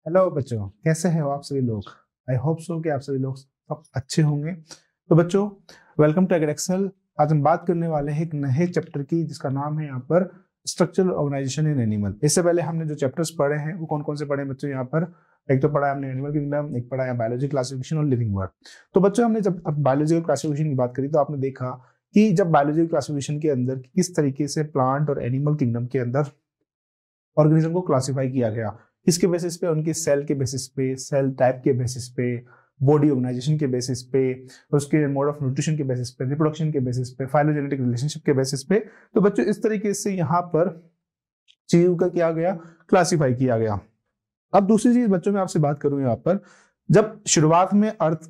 Hello बच्चों, कैसे हैं आप सभी लोग। आई होप सो कि आप सभी लोग सब अच्छे होंगे। तो बच्चों, वेलकम टू एग्रेक्सल। आज हम बात करने वाले हैं एक नए चैप्टर की, जिसका नाम है यहाँ पर स्ट्रक्चरल ऑर्गेनाइजेशन इन एनिमल। इससे पहले हमने जो चैप्टर्स पढ़े हैं वो कौन कौन से पढ़े हैं बच्चों। यहाँ पर एक तो पढ़ा है हमने एनिमल किंगडम, एक पढ़ा है बायोलॉजी क्लासिफिकेशन और लिविंग वर्ड। तो बच्चों, हमने जब बायोलॉजिकल क्लासिफिकेशन की बात करी तो आपने देखा कि जब बायोलॉजिकल क्लासिफिकेशन के अंदर किस तरीके से प्लांट और एनिमल किंगडम के अंदर ऑर्गेनिज्म को क्लासिफाई किया गया, किसके बेसिस पे, उनके सेल के बेसिस पे, सेल टाइप के बेसिस पे, बॉडी ऑर्गेनाइजेशन के बेसिस पे, उसके मोड ऑफ न्यूट्रिशन के बेसिस पे, रिप्रोडक्शन के बेसिस पे, फाइलोजेनेटिक रिलेशनशिप के बेसिस पे। तो बच्चों, इस तरीके से यहाँ पर चीजों का किया गया, क्लासिफाई किया गया। अब दूसरी चीज बच्चों, मैं आपसे बात करूं यहाँ पर, जब शुरुआत में अर्थ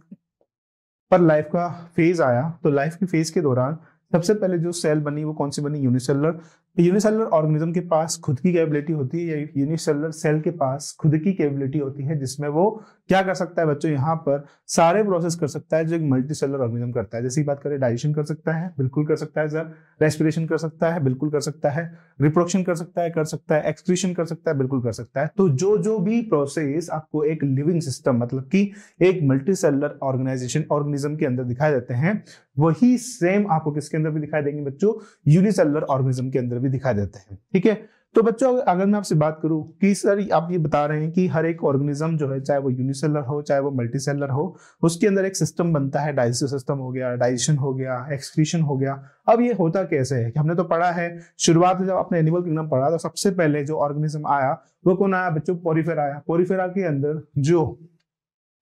पर लाइफ का फेज आया तो लाइफ की फेज के दौरान सबसे पहले जो सेल बनी वो कौन सी बनी, यूनिसेलुलर। यूनिसेलुलर ऑर्गेनिज्म के पास खुद की कैपेबिलिटी होती है, या यूनिसेलुलर सेल के पास खुद की कैपेबिलिटी होती है, जिसमें वो क्या कर सकता है बच्चों, यहाँ पर सारे प्रोसेस कर सकता है जो एक मल्टीसेलुलर ऑर्गेनिज्म करता है। जैसे बात करें, डाइजेशन कर सकता है, बिल्कुल कर सकता है सर। रेस्पिरेशन कर सकता है, बिल्कुल कर सकता है। रिप्रोडक्शन कर सकता है, एक्सक्रीशन कर सकता है, बिल्कुल कर सकता है। तो जो जो भी प्रोसेस आपको एक लिविंग सिस्टम मतलब कि एक मल्टीसेलुलर ऑर्गेनिज्म के अंदर दिखाई देते हैं, वही सेम आपको किसके अंदर भी दिखाई देंगे बच्चों, यूनिसेलुलर ऑर्गेनिज्म के अंदर भी दिखाई देते हैं। ठीक है। तो बच्चों, अगर मैं आपसे बात करूं कि सर आप ये बता रहे हैं कि हर एक ऑर्गेनिज्म जो है, चाहे वो यूनिसेलुलर हो चाहे वो मल्टीसेलुलर हो, उसके अंदर एक सिस्टम बनता है, डाइजेस्टिव सिस्टम हो गया, डाइजेशन हो गया, एक्सक्रीशन हो गया। अब ये होता कैसे है कि हमने तो पढ़ा है, शुरुआत में जब आपने एनिमल किंगडम पढ़ा तो सबसे पहले जो ऑर्गेनिज्म आया वो कौन आया बच्चों, पोरीफेरा आया। पोरीफेरा के अंदर जो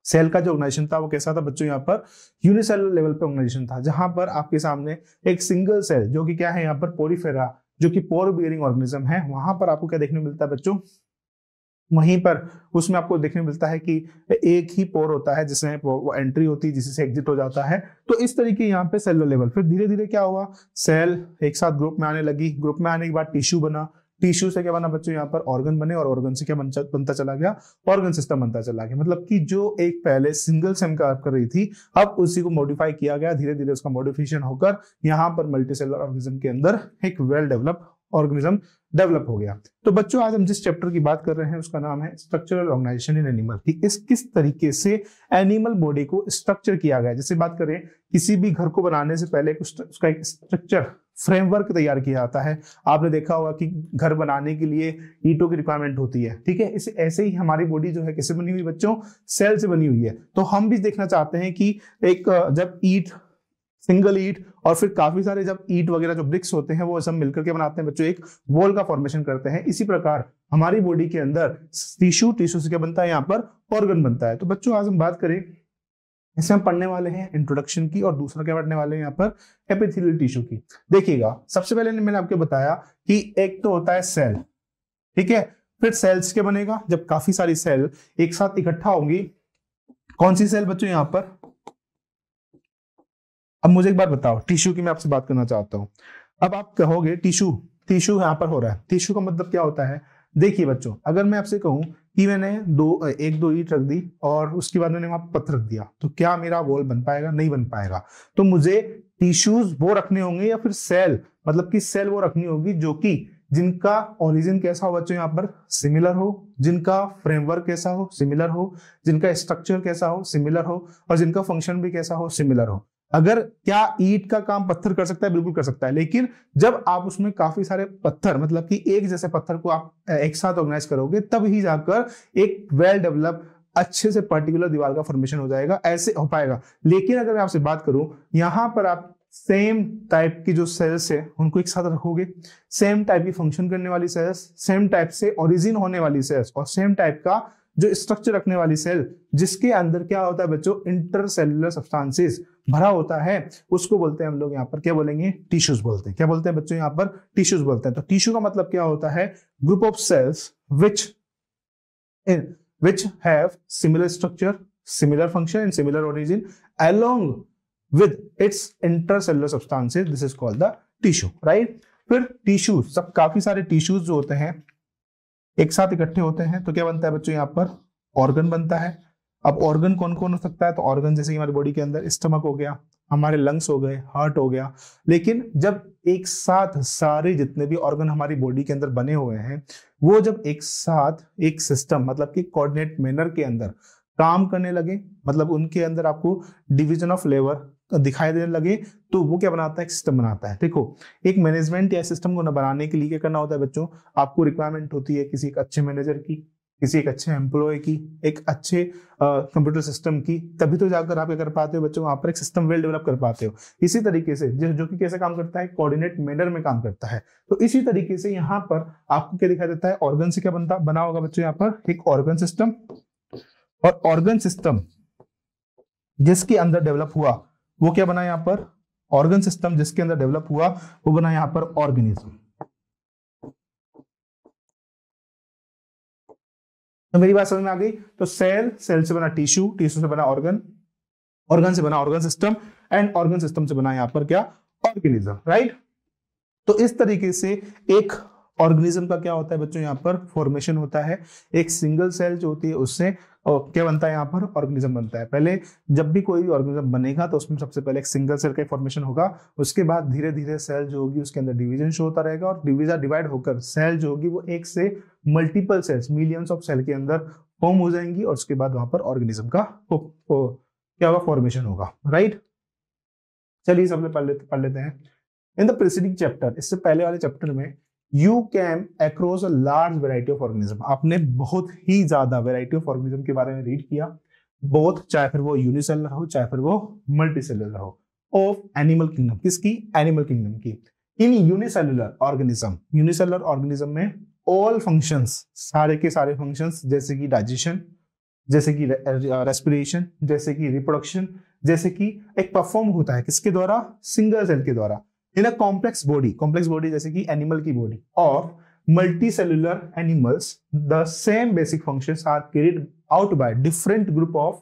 सेल का जो ऑर्गेनाइजेशन था वो कैसा था बच्चों, यहाँ पर यूनिसेलुलर लेवल पे ऑर्गेनाइजेशन था, जहां पर आपके सामने एक सिंगल सेल जो कि क्या है यहाँ पर पोरीफेरा, जो कि पोर बियरिंग ऑर्गेनिज्म है, वहां पर आपको क्या देखने को मिलता है बच्चों, वहीं पर उसमें आपको देखने को मिलता है कि एक ही पोर होता है जिसमें वो एंट्री होती है, जिससे एग्जिट हो जाता है। तो इस तरीके यहाँ पे सेलुलर लेवल, फिर धीरे धीरे क्या हुआ, सेल एक साथ ग्रुप में आने लगी, ग्रुप में आने के बाद टिश्यू बना, टिश्यू से क्या बना बच्चों, यहाँ पर ऑर्गन बने, और ऑर्गन से क्या बनता चला गया, ऑर्गन सिस्टम बनता चला गया। मतलब कि जो एक पहले सिंगल सेल काम कर रही थी, अब उसी को मॉडिफाई किया गया, धीरे धीरे उसका मॉडिफिकेशन होकर यहाँ पर मल्टीसेलुलर ऑर्गेनिज्म के अंदर एक वेल डेवलप ऑर्गेनिज्म डेवलप हो गया। तो बच्चों, आज हम जिस चैप्टर की बात कर रहे हैं उसका नाम है स्ट्रक्चरल ऑर्गेनाइजेशन इन एनिमल, कि इस किस तरीके से एनिमल बॉडी को स्ट्रक्चर किया गया है। जैसे बात करें, किसी भी घर को बनाने से पहले उसका एक स्ट्रक्चर फ्रेमवर्क तैयार किया जाता है। आपने देखा होगा कि घर बनाने के लिए ईंटों की रिक्वायरमेंट होती है, ठीक है। इसे ऐसे ही हमारी बॉडी जो है किससे बनी हुई बच्चों, सेल से बनी हुई है। तो हम भी देखना चाहते हैं कि एक जब ईंट, सिंगल ईंट और फिर काफी सारे जब ईंट वगैरह जो ब्रिक्स होते हैं वो सब मिलकर के बनाते हैं बच्चों, एक वॉल का फॉर्मेशन करते हैं। इसी प्रकार हमारी बॉडी के अंदर टिश्यू से क्या बनता है, यहाँ पर ऑर्गन बनता है। तो बच्चों, आज हम बात करें, इसमें हम पढ़ने वाले हैं इंट्रोडक्शन की, और दूसरा क्या पढ़ने वाले हैं यहाँ पर, एपिथेलियल टिश्यू की। देखिएगा, सबसे पहले मैंने आपको बताया कि एक तो होता है सेल, ठीक है। फिर सेल्स क्या बनेगा, जब काफी सारी सेल एक साथ इकट्ठा होंगी। कौन सी सेल बच्चों, यहाँ पर, अब मुझे एक बात बताओ, टिश्यू की मैं आपसे बात करना चाहता हूं। अब आप कहोगे टिश्यू, टिश्यू यहाँ पर हो रहा है, टिश्यू का मतलब क्या होता है। देखिए बच्चों, अगर मैं आपसे कहूं कि मैंने एक दो ईंट रख दी और उसके बाद मैंने वहां पत्थर रख दिया, तो क्या मेरा वॉल बन पाएगा, नहीं बन पाएगा। तो मुझे टिश्यूज वो रखने होंगे, या फिर सेल, मतलब कि सेल वो रखनी होगी जो कि जिनका ओरिजिन कैसा हो बच्चों, यहाँ पर सिमिलर हो, जिनका फ्रेमवर्क कैसा हो, सिमिलर हो, जिनका स्ट्रक्चर कैसा हो, सिमिलर हो, और जिनका फंक्शन भी कैसा हो, सिमिलर हो। अगर क्या ईंट का काम पत्थर कर सकता है, बिल्कुल कर सकता है, लेकिन जब आप उसमें काफी सारे पत्थर, मतलब कि एक जैसे पत्थर को आप एक साथ ऑर्गेनाइज करोगे, तब ही जाकर एक वेल डेवलप अच्छे से पर्टिकुलर दीवार का फॉर्मेशन हो जाएगा, ऐसे हो पाएगा। लेकिन अगर मैं आपसे बात करूं, यहां पर आप सेम टाइप की जो सेल्स है उनको एक साथ रखोगे, सेम टाइप की फंक्शन करने वाली सेल्स, सेम टाइप से ओरिजिन होने वाली सेल्स, और सेम टाइप का जो स्ट्रक्चर रखने वाली सेल, जिसके अंदर क्या होता है बच्चों, इंटरसेलुलर सब्सटेंसेस भरा होता है, उसको बोलते हैं हम लोग यहाँ पर क्या बोलेंगे, टिश्यूज बोलते हैं। क्या बोलते हैं बच्चों, यहाँ पर टिश्यूज बोलते हैं। तो टिश्यू का मतलब क्या होता है, group of cells which have similar structure, similar function and similar origin along with its intercellular substances. This is called the tissue, right? फिर टिश्यू, सब काफी सारे टिश्यूज जो होते हैं एक साथ इकट्ठे होते हैं, तो क्या बनता है बच्चों, यहाँ पर ऑर्गन बनता है। अब ऑर्गन कौन कौन हो सकता है, तो ऑर्गन जैसे हमारी बॉडी के अंदर स्टमक हो गया, हमारे लंग्स हो गए, हार्ट हो गया। लेकिन जब एक साथ सारे जितने भी ऑर्गन हमारी बॉडी के अंदर बने हुए हैं, वो जब एक साथ एक सिस्टम मतलब कि कोऑर्डिनेट मैनर के अंदर काम करने लगे, मतलब उनके अंदर आपको डिवीजन ऑफ लेबर दिखाई देने लगे, तो वो क्या बनाता है, एक सिस्टम बनाता है। देखो, एक मैनेजमेंट या सिस्टम को न बनाने के लिए क्या करना होता है बच्चों, आपको रिक्वायरमेंट होती है किसी एक अच्छे मैनेजर की, किसी एक अच्छे एम्प्लॉय की, एक अच्छे कंप्यूटर सिस्टम की, तभी तो जाकर आप क्या कर पाते हो बच्चों, वहां पर एक सिस्टम वेल डेवलप कर पाते हो। इसी तरीके से जो कि कैसे काम करता है, कोऑर्डिनेट मैनर में काम करता है। तो इसी तरीके से यहाँ पर आपको क्या दिखाई देता है, ऑर्गन से क्या बना होगा बच्चों, यहाँ पर एक ऑर्गन सिस्टम, और ऑर्गन सिस्टम जिसके अंदर डेवलप हुआ वो क्या बना यहाँ पर, ऑर्गन सिस्टम जिसके अंदर डेवलप हुआ वो बना यहाँ पर ऑर्गेनिज्म। तो मेरी बात समझ में आ गई। तो सेल से बना टिश्यू, टिश्यू से बना ऑर्गन, ऑर्गन से बना organ system, and organ system से बना यहाँ पर क्या, ऑर्गेनिज्म, राइट। तो इस तरीके से एक ऑर्गेनिज्म का क्या होता है बच्चों, यहाँ पर फॉर्मेशन होता है। एक सिंगल सेल जो होती है उससे क्या बनता है, यहाँ पर ऑर्गेनिज्म बनता है। पहले जब भी कोई भी ऑर्गेनिज्म बनेगा तो उसमें सबसे पहले एक सिंगल सेल का फॉर्मेशन होगा, उसके बाद धीरे धीरे सेल जो होगी उसके अंदर डिवीजन शो होता रहेगा, और डिवाइड होकर सेल जो होगी वो एक से multiple cells, millions of cell के अंदर फॉर्म हो जाएंगी, और उसके बाद वहां पर ऑर्गेनिज्म का क्या होगा, फॉर्मेशन होगा, राइट। चलिए सबसे पढ़ लेते हैं। इन द प्रीसीडिंग चैप्टर, इससे पहले वाले चैप्टर में, you came across a large variety of organism, आपने बहुत ही ज्यादा वेराइटी ऑफ ऑर्गेनिज्म के बारे में रीड किया, बहुत, चाहे फिर वो यूनिसेलुलर हो चाहे फिर वो मल्टीसेलुलर हो, ऑफ एनिमल किंगडम, किसकी, एनिमल किंगडम की। इन यूनिसेलुलर ऑर्गेनिज्म में ऑल फंक्शंस, सारे के सारे फंक्शंस, जैसे कि डाइजेशन, जैसे कि रेस्पिरेशन, जैसे कि रिप्रोडक्शन, जैसे कि एक परफॉर्म होता है किसके द्वारा, सिंगल सेल के द्वारा। इन अ कॉम्प्लेक्स बॉडी जैसे कि एनिमल की बॉडी और multicellular animals, the same basic functions are carried out by different group of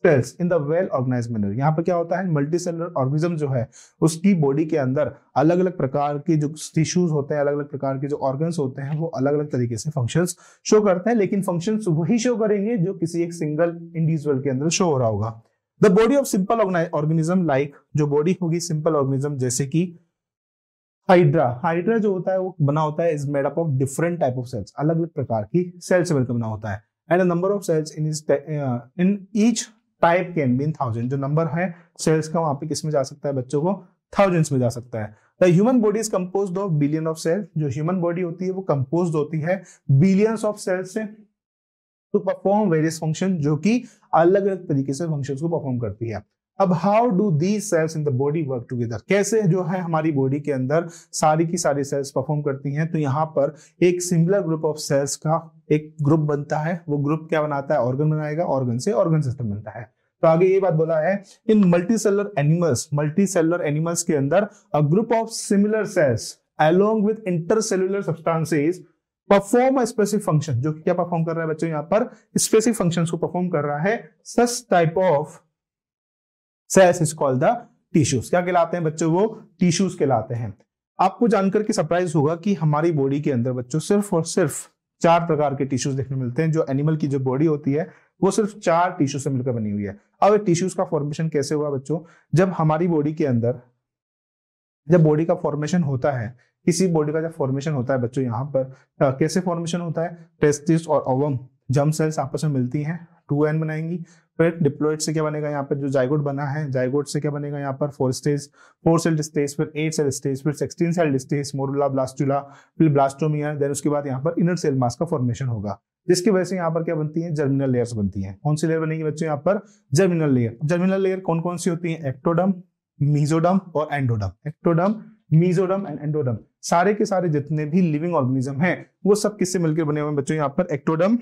cells in the well organized manner. यहाँ पर क्या होता है, मल्टीसेलुलर ऑर्गेनिज्म जो है उसकी बॉडी के अंदर अलग अलग प्रकार के जो टिश्यूज होते हैं, अलग अलग प्रकार के जो ऑर्गन्स होते हैं, वो अलग अलग तरीके से फंक्शंस शो करते हैं, लेकिन फंक्शंस वही शो करेंगे जो किसी एक सिंगल इंडिविजुअल के अंदर शो हो रहा होगा। The body of simple organism, like जो बॉडी होगी सिंपल ऑर्गेनिज्म जैसे कि हाइड्रा जो होता है वो बना होता है, is made up of different type of cells, अलग अलग प्रकार की सेल से मिलकर बना होता है। And number of cells in each type can be in 1000, जो नंबर है सेल्स का वहां पे किस में जा सकता है बच्चों को, थाउजेंड्स में जा सकता है। The human body is composed of billion of cell, जो ह्यूमन बॉडी होती है वो कंपोज्ड होती है बिलियंस ऑफ सेल्स से, टू परफॉर्म वेरियस फंक्शन, जो कि अलग अलग तरीके से फंक्शंस को परफॉर्म करती है। अब how do these cells in the body work together, कैसे जो है हमारी बॉडी के अंदर सारी की सारी सेल्स परफॉर्म करती हैं। तो यहाँ पर एक सिमिलर ग्रुप ऑफ सेल्स का एक ग्रुप बनता है, वो ग्रुप क्या बनाता है, ऑर्गन बनाएगा, ऑर्गन से ऑर्गन सिस्टम बनता है। तो आगे ये बात बोला है, इन मल्टीसेलुलर एनिमल्स के अंदर a group of similar sales along with intercellular substances perform a specific function, जो क्या परफॉर्म कर रहा है बच्चों, यहाँ पर स्पेसिफिक फंक्शंस को परफॉर्म कर रहा है। Such type of cells is called the tissues, क्या कहलाते हैं बच्चों, वो टिश्यूज कहलाते हैं। आपको जानकर के सरप्राइज होगा कि हमारी बॉडी के अंदर बच्चों सिर्फ और सिर्फ 4 प्रकार के टिश्यूज देखने मिलते हैं। जो एनिमल की जो बॉडी होती है वो सिर्फ 4 टिश्यू से मिलकर बनी हुई है। अब टिश्यूज का फॉर्मेशन कैसे हुआ बच्चों, जब हमारी बॉडी के अंदर जब बॉडी का फॉर्मेशन होता है, किसी बॉडी का जब फॉर्मेशन होता है बच्चों, यहाँ पर कैसे फॉर्मेशन होता है, टेस्टिस और ओवम जर्म सेल्स आपस में मिलती हैं, 2n बनाएंगी। फिर डिप्लॉइड से क्या बनेगा, यहाँ पर जो जाइगोट बना है, जाइगोट से क्या बनेगा, यहाँ पर 4 सेल स्टेज, फिर 8 सेल स्टेज, फिर 16 सेल स्टेज, मोरुला, ब्लास्टुला, फिर ब्लास्टोमिया, देन उसके बाद यहाँ पर इनर सेल मास का फॉर्मेशन होगा, जिसकी वजह से यहाँ पर क्या बनती है, जर्मिनल लेयर्स बनती हैं। कौन सी लेयर बनेगी बच्चों, यहाँ पर जर्मिनल लेयर। जर्मिनल लेयर कौन कौन सी होती है, एक्टोडर्म, मेसोडर्म और endoderm. Ectoderm, mesoderm and endoderm, सारे के सारे जितने भी लिविंग ऑर्गेनिज्म हैं वो सब किससे मिलकर बने हुए हैं बच्चों, यहाँ पर एक्टोडर्म,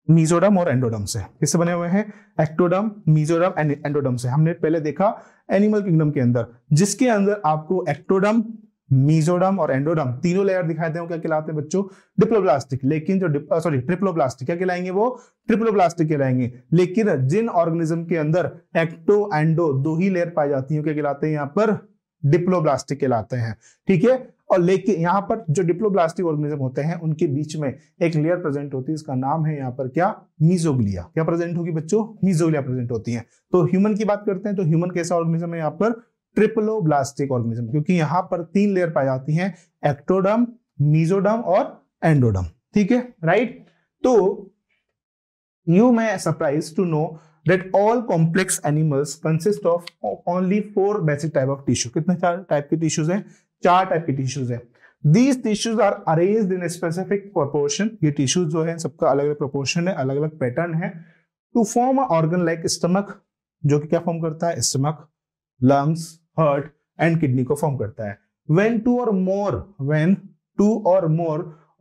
मेसोडर्म और एंडोडर्म से। किससे बने हुए हैं, एक्टोडर्म, मेसोडर्म एंड एंडोडर्म से। हमने पहले देखा एनिमल किंगडम के अंदर, जिसके अंदर आपको एक्टोडर्म, मेसोडर्म और एंडोडर्म तीनों लेयर दिखाई दे, क्या कहलाते हैं बच्चों, डिप्लोब्लास्टिक। लेकिन जो ट्रिप्लोब्लास्टिक, क्या कहलाएंगे वो, ट्रिप्लोब्लास्टिक कहलाएंगे। लेकिन जिन ऑर्गेनिज्म के अंदर एक्टो एंडो 2 ही लेयर पाई जाती है, क्या कहलाते हैं यहाँ पर, डिप्लोब्लास्टिक कहलाते हैं। ठीक है, और लेकिन यहाँ पर जो डिप्लोब्लास्टिक ऑर्गेनिज्म होते हैं उनके बीच में एक लेयर प्रेजेंट होती है, इसका नाम है यहाँ पर क्या, मीजोग्लिया। क्या प्रेजेंट होगी बच्चों, मीजोग्लिया प्रेजेंट होती है। तो ह्यूमन की बात करते हैं तो ह्यूमन कैसा ऑर्गेनिज्म है यहाँ पर, ट्रिप्लोब्लास्टिक ऑर्गेनिज्म, क्योंकि यहाँ पर 3 लेयर पाई जाती हैं, एक्टोडर्म, मीजोडर्म और एंडोडर्म। ठीक है, राइट। तो you may surprise to know that all complex animals consist of only 4 basic type of tissue। कितने 4 टाइप के टिश्यूज हैं, 4 टाइप के टिश्यूज हैं। These tissues are arranged in a specific proportion। ये टिश्यूज जो है सबका अलग अलग प्रोपोर्शन है, अलग अलग पैटर्न है। To form a organ like stomach, जो कि क्या फॉर्म करता है, stomach, lungs, heart and kidney को फॉर्म करता है। When two or more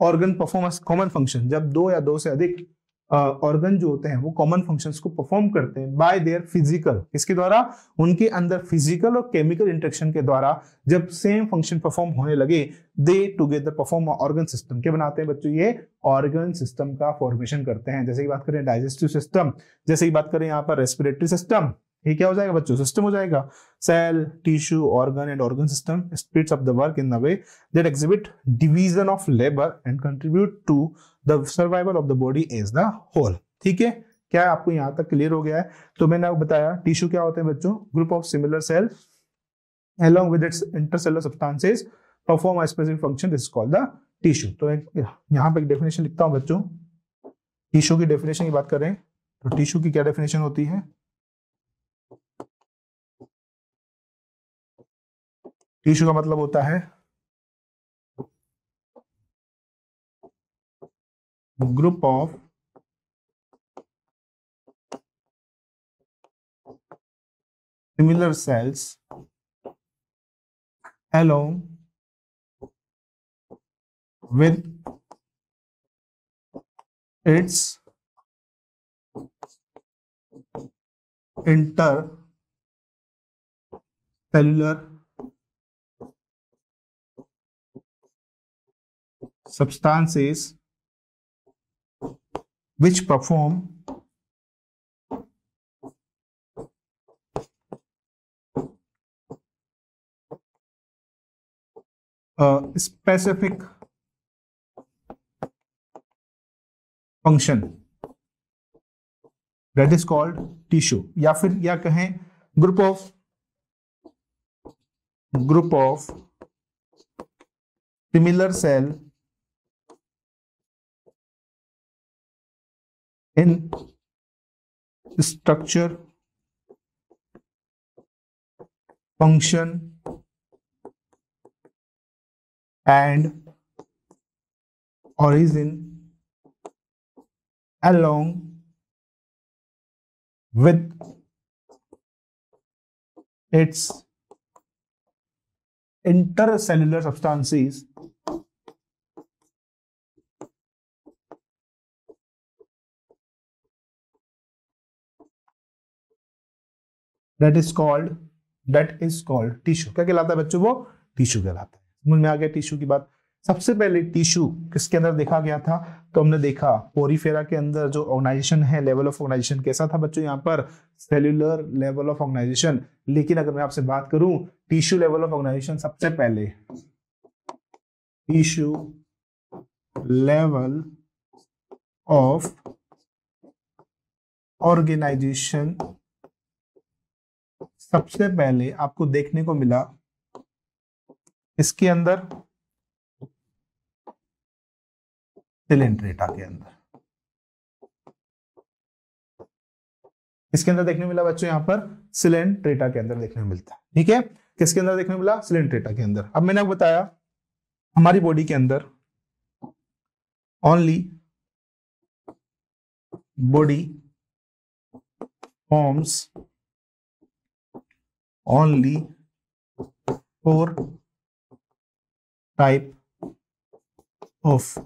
organ perform a common function, जब 2 या 2 से अधिक ऑर्गन जो होते हैं वो कॉमन फंक्शंस को परफॉर्म करते हैं बाय देयर फिजिकल, इसके द्वारा, उनके अंदर फिजिकल और केमिकल इंटरेक्शन के द्वारा जब सेम फंक्शन परफॉर्म होने लगे, दे टुगेदर परफॉर्म ऑर्गन सिस्टम। क्या बनाते हैं बच्चों, ये ऑर्गन सिस्टम का फॉर्मेशन करते हैं। जैसे कि बात करें डाइजेस्टिव सिस्टम, जैसे कि बात करें यहाँ पर रेस्पिरेटरी सिस्टम, ये क्या हो जाएगा बच्चों, सिस्टम हो जाएगा। Cell, tissue, organ and organ system splits up the work in the way that exhibit division of labour and contribute to the survival of the body as the whole. ठीक है, क्या आपको यहाँ तक क्लियर हो गया है? तो मैंने आपको बताया टिश्यू क्या होते हैं बच्चों, group of similar cell along with its intercellular substances perform a specific function, this is called the tissue। तो यहाँ पे एक डेफिनेशन लिखता हूँ बच्चों, टिश्यू की डेफिनेशन की बात करें तो टिश्यू की क्या डेफिनेशन होती है, टिश्यू का मतलब होता है group of similar sales along with its intercellular substances which perform a specific function, that is called tissue। या फिर या कहें group of similar cell in structure, function and origin along with its intercellular substances that is called tissue. क्या कहलाता है बच्चों, वो tissue कहलाता है। समझ में आ गया टिश्यू की बात। सबसे पहले टिश्यू किसके अंदर देखा गया था, तो हमने देखा पोरीफेरा के अंदर जो ऑर्गेनाइजेशन है, लेवल ऑफ ऑर्गेनाइजेशन कैसा था बच्चों, यहाँ पर सेल्यूलर लेवल ऑफ ऑर्गेनाइजेशन। लेकिन अगर मैं आपसे बात करूं टिश्यू लेवल ऑफ ऑर्गेनाइजेशन, सबसे पहले टिश्यू लेवल ऑफ ऑर्गेनाइजेशन सबसे पहले आपको देखने को मिला इसके अंदर सिलेंट्रेटा के अंदर। इसके अंदर देखने मिला बच्चों, यहां पर सिलेंट्रेटा के अंदर देखने को मिलता है। ठीक है, किसके अंदर देखने मिला, सिलेंट्रेटा के अंदर। अब मैंने आपको बताया हमारी बॉडी के अंदर only body forms only 4 type of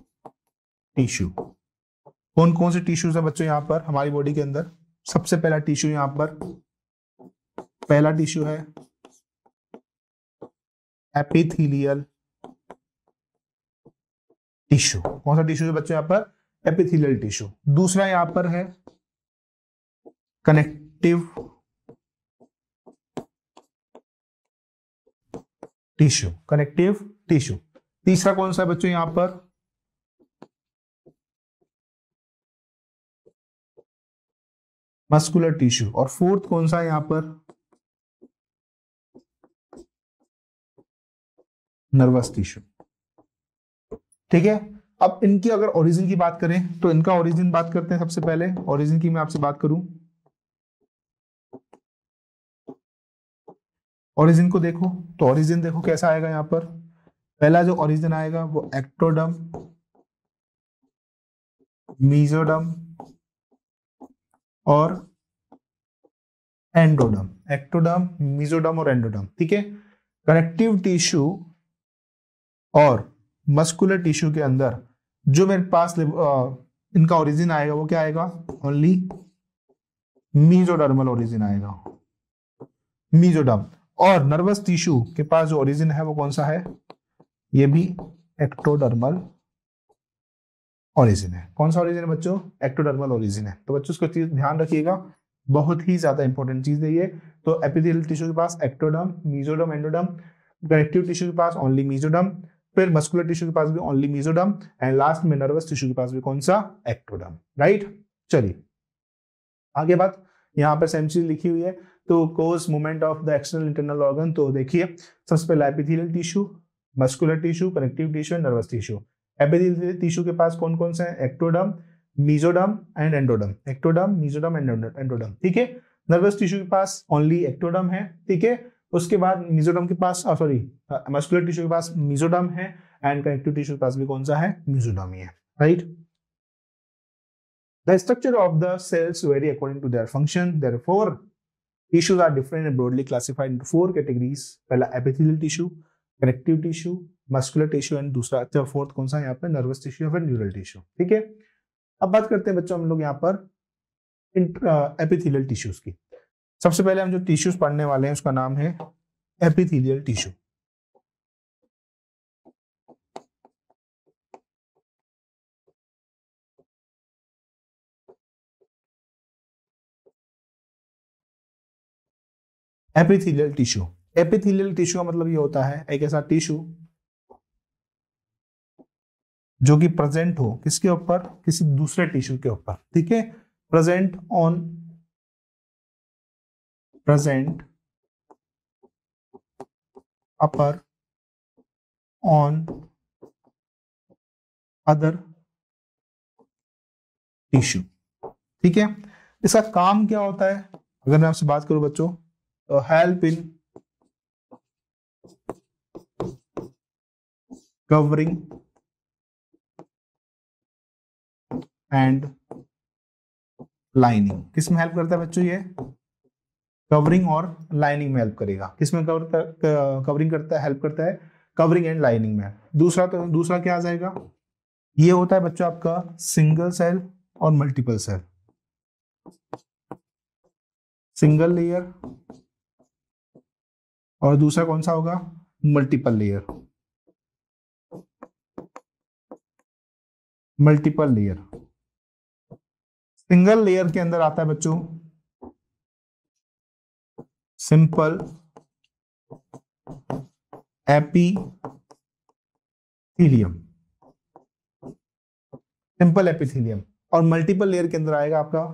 tissue. कौन कौन से टिश्यूज है बच्चों यहां पर हमारी बॉडी के अंदर? सबसे पहला टिश्यू यहां पर, पहला टिश्यू है एपिथेलियल टिश्यू। कौन सा टिश्यू है बच्चों यहां पर? Epithelial tissue. दूसरा यहां पर है कनेक्टिव टिश्यू, कनेक्टिव टिश्यू। तीसरा कौन सा है बच्चों यहां पर, मस्कुलर टिश्यू। और फोर्थ कौन सा है यहां पर, नर्वस टिश्यू। ठीक है, अब इनकी अगर ओरिजिन की बात करें तो इनका ओरिजिन बात करते हैं। सबसे पहले ओरिजिन की मैं आपसे बात करूं, ओरिजिन को देखो तो ओरिजिन देखो कैसा आएगा यहां पर। पहला जो ओरिजिन आएगा वो एक्टोडम, मीजोडम और एंडोडम। एक्टोडम, मीजोडम और एंडोडम। ठीक है, कनेक्टिव टिश्यू और मस्कुलर टिश्यू के अंदर जो मेरे पास इनका ओरिजिन आएगा वो क्या आएगा, ओनली मीजोडर्मल ओरिजिन आएगा, मीजोडर्म। और नर्वस टिश्यू के पास जो ओरिजिन है वो कौन सा है, ये भी एक्टोडर्मल ओरिजिन है। कौन सा ओरिजिन है बच्चों, एक्टोडर्मल ओरिजिन है। तो बच्चों इसको चीज ध्यान रखिएगा, बहुत ही ज्यादा इंपॉर्टेंट चीज है ये। तो एपिथेलियल टिश्यू के पास ectoderm, mesoderm, endoderm. Connective tissue के पास ओनली मीजोडर्म, फिर मस्कुलर टिश्यू के पास भी ओनली मीजोडर्म, एंड लास्ट में नर्वस टिश्यू के पास भी कौन सा, एक्टोडर्म। राइट, चलिए आगे बात। यहाँ पर सेम चीज लिखी हुई है। तो cause movement of the external internal organ, तो देखिए सबसे पहले epithelial tissue, muscular tissue, connective tissue and nervous tissue. Epithelial tissue के पास कौन कौन से हैं, ectoderm, mesoderm and endoderm. Ectoderm, mesoderm and endoderm. ठीक है, नर्वस टिश्यू के पास ओनली एक्टोडर्म है। ठीक है, उसके बाद मीजोडर्म के पास सॉरी मस्कुलर टिश्यू के पास मीजोडर्म है, एंड कनेक्टिव टिश्यू के पास भी कौन सा है, मीजोडर्म ही है। Right, the structure of the cells vary according to their function. Therefore, tissues are different and broadly classified into four categories. पहला epithelial tissue, connective tissue, muscular tissue and दूसरा अच्छा फोर्थ कौन सा यहाँ पे, nervous tissue या फिर neural tissue। ठीक है, अब बात करते हैं बच्चों हम लोग यहाँ पर epithelial tissues की। सबसे पहले हम जो टिश्यूज पढ़ने वाले हैं उसका नाम है epithelial tissue। Epithelial tissue, epithelial tissue का मतलब ये होता है एक ऐसा टिश्यू जो कि प्रेजेंट हो किसके ऊपर, किसी दूसरे टिश्यू के ऊपर। ठीक है, present upper on other tissue. ठीक है, इसका काम क्या होता है अगर मैं आपसे बात करूं बच्चों, तो help in covering and lining. किस में हेल्प करता है बच्चों, ये कवरिंग और लाइनिंग में हेल्प करेगा। किसमें कवरिंग करता है, हेल्प करता है कवरिंग एंड लाइनिंग में। दूसरा क्या आ जाएगा, ये होता है बच्चों आपका सिंगल सेल और मल्टीपल सेल। सिंगल लेयर और दूसरा कौन सा होगा, multiple layer. Multiple layer, single layer के अंदर आता है बच्चों सिंपल एपिथीलियम, सिंपल एपिथीलियम। और मल्टीपल लेयर के अंदर आएगा आपका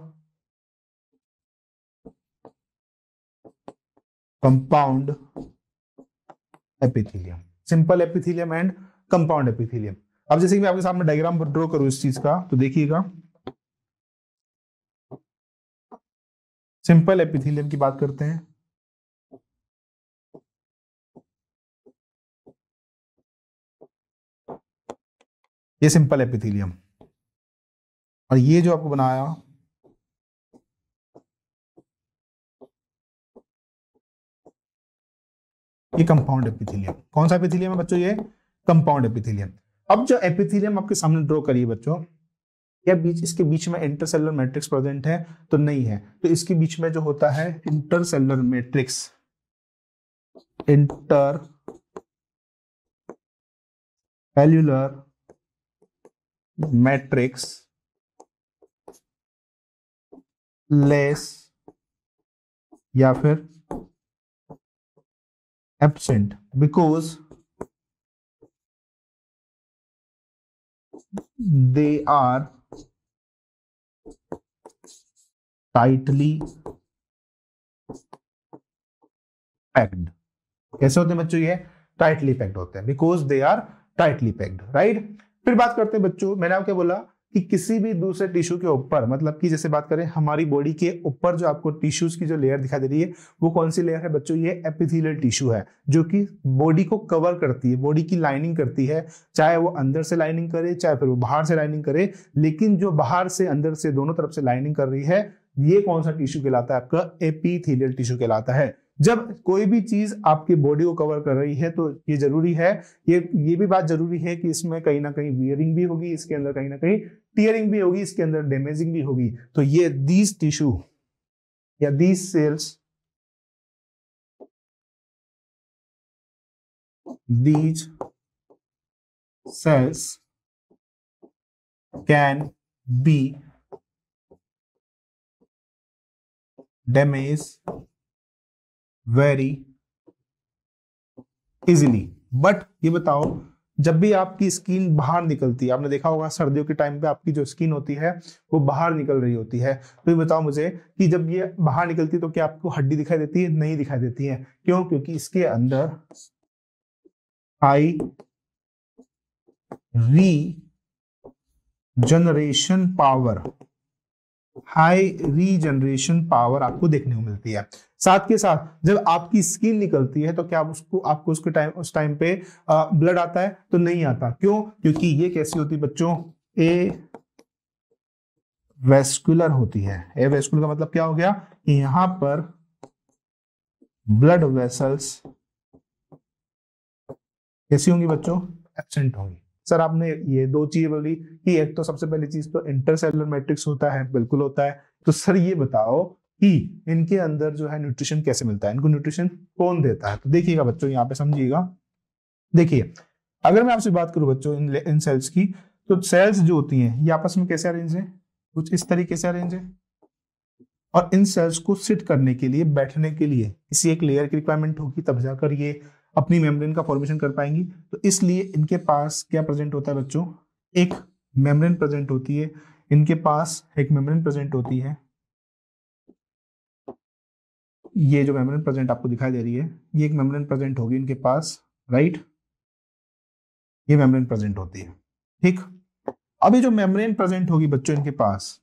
compound epithelium. Simple epithelium and compound epithelium. अब जैसे कि मैं आपके सामने डायग्राम ड्रॉ करूं इस चीज का, तो देखिएगा सिंपल एपिथेलियम की बात करते हैं। ये सिंपल एपिथेलियम, और ये जो आपको बनाया ये कंपाउंड एपिथेलियम। कौन सा एपिथेलियम है बच्चों, ये कंपाउंड एपिथेलियम। अब जो एपिथेलियम आपके सामने ड्रॉ करिए बच्चों, क्या इसके बीच में इंटरसेलुलर मैट्रिक्स प्रेजेंट है, तो नहीं है। तो इसके बीच में जो होता है intercellular matrix, inter cellular matrix less या फिर absent, because they are tightly packed. कैसे होते हैं बच्चों? ये टाइटली पैक्ड होते हैं because they are tightly packed, right. फिर बात करते हैं बच्चों, मैंने आपको बोला कि किसी भी दूसरे टिश्यू के ऊपर, मतलब कि जैसे बात करें हमारी बॉडी के ऊपर जो आपको टिश्यूज की जो लेयर दिखाई दे रही है वो कौन सी लेयर है बच्चों? ये एपिथेलियल टिश्यू है जो कि बॉडी को कवर करती है, बॉडी की लाइनिंग करती है, चाहे वो अंदर से लाइनिंग करे चाहे फिर वो बाहर से लाइनिंग करे, लेकिन जो बाहर से अंदर से दोनों तरफ से लाइनिंग कर रही है ये कौन सा टिश्यू कहलाता है? आपका एपिथेलियल टिश्यू कहलाता है। जब कोई भी चीज आपकी बॉडी को कवर कर रही है तो ये जरूरी है, ये भी बात जरूरी है कि इसमें कहीं ना कहीं वियरिंग भी होगी, इसके अंदर कहीं ना कहीं टीयरिंग भी होगी, इसके अंदर डैमेजिंग भी होगी। तो ये दीज टिश्यू या these cells, these cells can be damage very easily. But ये बताओ, जब भी आपकी स्किन बाहर निकलती है, आपने देखा होगा सर्दियों के टाइम पे आपकी जो स्किन होती है वो बाहर निकल रही होती है, तो ये बताओ मुझे कि जब ये बाहर निकलती है तो क्या आपको हड्डी दिखाई देती है? नहीं दिखाई देती है। क्यों? क्योंकि इसके अंदर high regeneration power, high regeneration power आपको देखने को मिलती है। साथ के साथ जब आपकी स्किन निकलती है तो क्या आपको उस टाइम पे ब्लड आता है? तो नहीं आता। क्यों? क्योंकि ये कैसी होती है बच्चों? ए वेस्कुलर होती है। ए वेस्कुलर का मतलब क्या हो गया कि यहां पर ब्लड वेसल्स कैसी होंगी बच्चों? एब्सेंट होंगी। सर आपने ये दो चीजें बोली कि एक तो सबसे पहली चीज तो इंटरसेलुलर मैट्रिक्स होता है, बिल्कुल होता है। तो सर ये बताओ कि इनके अंदर जो है न्यूट्रिशन कैसे मिलता है, इनको न्यूट्रिशन कौन देता है? तो देखिएगा बच्चों, यहाँ पे समझिएगा। देखिए, अगर मैं आपसे बात करूं बच्चों इन सेल्स की, तो सेल्स जो होती हैं ये आपस में कैसे अरेंज है? कुछ इस तरीके से अरेंज है। और इन सेल्स को सिट करने के लिए, बैठने के लिए किसी एक लेयर की रिक्वायरमेंट होगी, तब जाकर ये अपनी मेम्ब्रेन का फॉर्मेशन कर पाएंगी। तो इसलिए इनके पास क्या प्रेजेंट होता है बच्चों? एक मेम्ब्रेन प्रेजेंट होती है। इनके पास एक मेम्ब्रेन प्रेजेंट होती है। ये जो मेम्ब्रेन प्रेजेंट आपको दिखाई दे रही है, ये एक मेम्ब्रेन प्रेजेंट होगी इनके पास, राइट। ये मेम्ब्रेन प्रेजेंट होती है, ठीक। अभी जो मेम्ब्रेन प्रेजेंट होगी बच्चों इनके पास,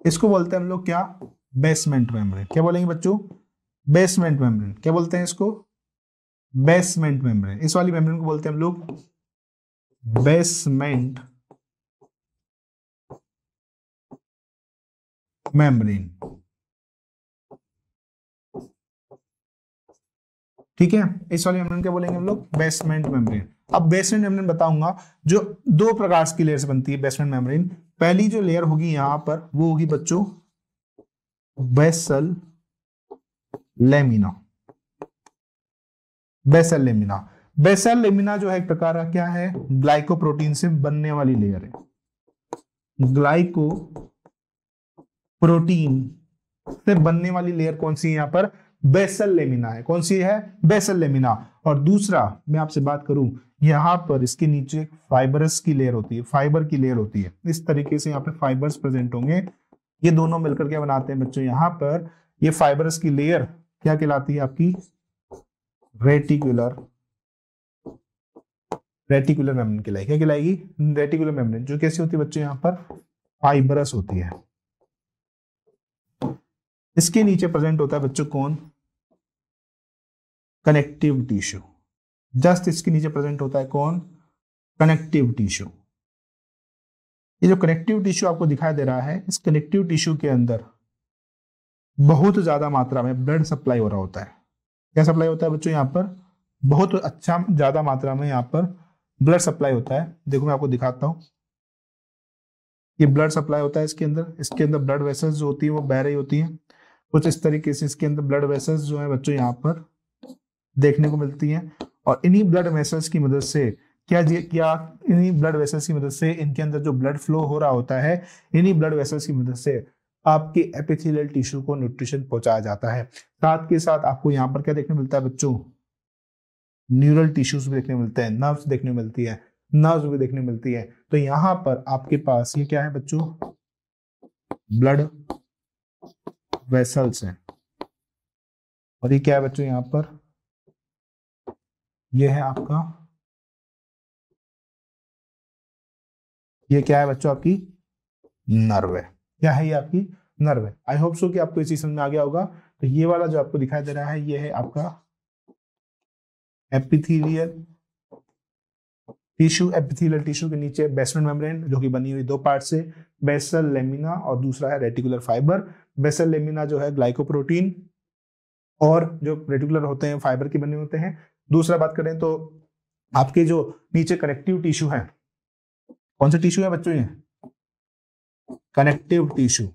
इसको बोलते हैं हम लोग क्या? Basement membrane. क्या बोलेंगे बच्चों? Basement membrane. क्या बोलते हैं इसको? Basement membrane. इस वाली मेम्ब्रेन को बोलते हैं हम लोग बेसमेंट मेम्ब्रेन, ठीक है। इस वाली मेम्ब्रेन क्या बोलेंगे हम लोग? Basement membrane. अब बेसमेंट मेम्ब्रेन बताऊंगा, जो दो प्रकार की लेयर से बनती है बेसमेंट मेम्ब्रेन। पहली जो लेयर होगी यहां पर वो होगी बच्चों basal lamina. Basal lamina, basal lamina जो है एक प्रकार का क्या है? ग्लाइकोप्रोटीन से बनने वाली लेयर है। ग्लाइको प्रोटीन से बनने वाली लेयर कौन सी है? यहाँ पर बेसल लेमिना है। कौन सी है? Basal lamina. और दूसरा मैं आपसे बात करूं, यहाँ पर इसके नीचे फाइबरस की लेयर होती है, फाइबर की लेयर होती है। इस तरीके से यहाँ पे फाइबर्स प्रेजेंट होंगे। ये दोनों मिलकर क्या बनाते हैं बच्चों? यहाँ पर ये फाइबरस की लेयर क्या कहलाती है आपकी? रेटिकुलर, रेटिकुलर मेम्ब्रेन कहलाएगी। क्या कहलाएगी? Reticular membrane. जो कैसी होती है बच्चों? यहाँ पर फाइबरस होती है। इसके नीचे प्रेजेंट होता है बच्चों कौन? Connective tissue. जस्ट इसके नीचे प्रेजेंट होता है कौन? Connective tissue. ये जो कनेक्टिव टिश्यू आपको दिखाई दे रहा है, इस कनेक्टिव टिश्यू के अंदर बहुत ज्यादा मात्रा में ब्लड सप्लाई हो रहा होता है। क्या सप्लाई होता है बच्चों? यहाँ पर बहुत अच्छा ज्यादा मात्रा में यहाँ पर ब्लड सप्लाई होता है। देखो मैं आपको दिखाता हूँ, ये ब्लड सप्लाई होता है इसके अंदर। इसके अंदर ब्लड वेसल्स जो होती है वो बह रही होती है कुछ इस तरीके से। इसके अंदर ब्लड वेसल्स जो है बच्चों यहाँ पर देखने को मिलती हैं। और इन्हीं ब्लड वेसल्स की मदद से क्या इन्हीं ब्लड वेसल्स की मदद से इनके अंदर जो ब्लड फ्लो हो रहा होता है, इन्हीं ब्लड वेसल्स की मदद से आपके एपिथेलियल टिश्यू को न्यूट्रिशन पहुंचाया जाता है। साथ के साथ आपको यहाँ पर क्या देखने मिलता है बच्चों? न्यूरल टिश्यूज भी देखने मिलते हैं, नर्व्स देखने मिलती है, नर्व्स भी देखने मिलती है। तो यहाँ पर आपके पास ये क्या है बच्चों, ब्लड वेसल्स हैं। और ये क्या है बच्चों, यहाँ पर ये है आपका, ये क्या है बच्चों, आपकी नर्व है। क्या है ये, आपकी नर्व है। आई होप सो कि आपको इसी समझ में आ गया होगा। तो ये वाला जो आपको दिखाई दे रहा है, ये है आपका एपिथेलियल टिश्यू। एपिथेलियल टिश्यू के नीचे बेसमेंट मेम्ब्रेन जो कि बनी हुई दो पार्ट से, बेसल लेमिना और दूसरा है रेटिकुलर फाइबर। बेसल लेमिना जो है ग्लाइकोप्रोटीन और जो रेटिकुलर होते हैं फाइबर के बने होते हैं। दूसरा बात करें तो आपके जो नीचे कनेक्टिव टिश्यू है, कौन सा टिश्यू है बच्चों, ये कनेक्टिव टिश्यू।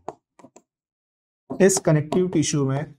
इस कनेक्टिव टिश्यू में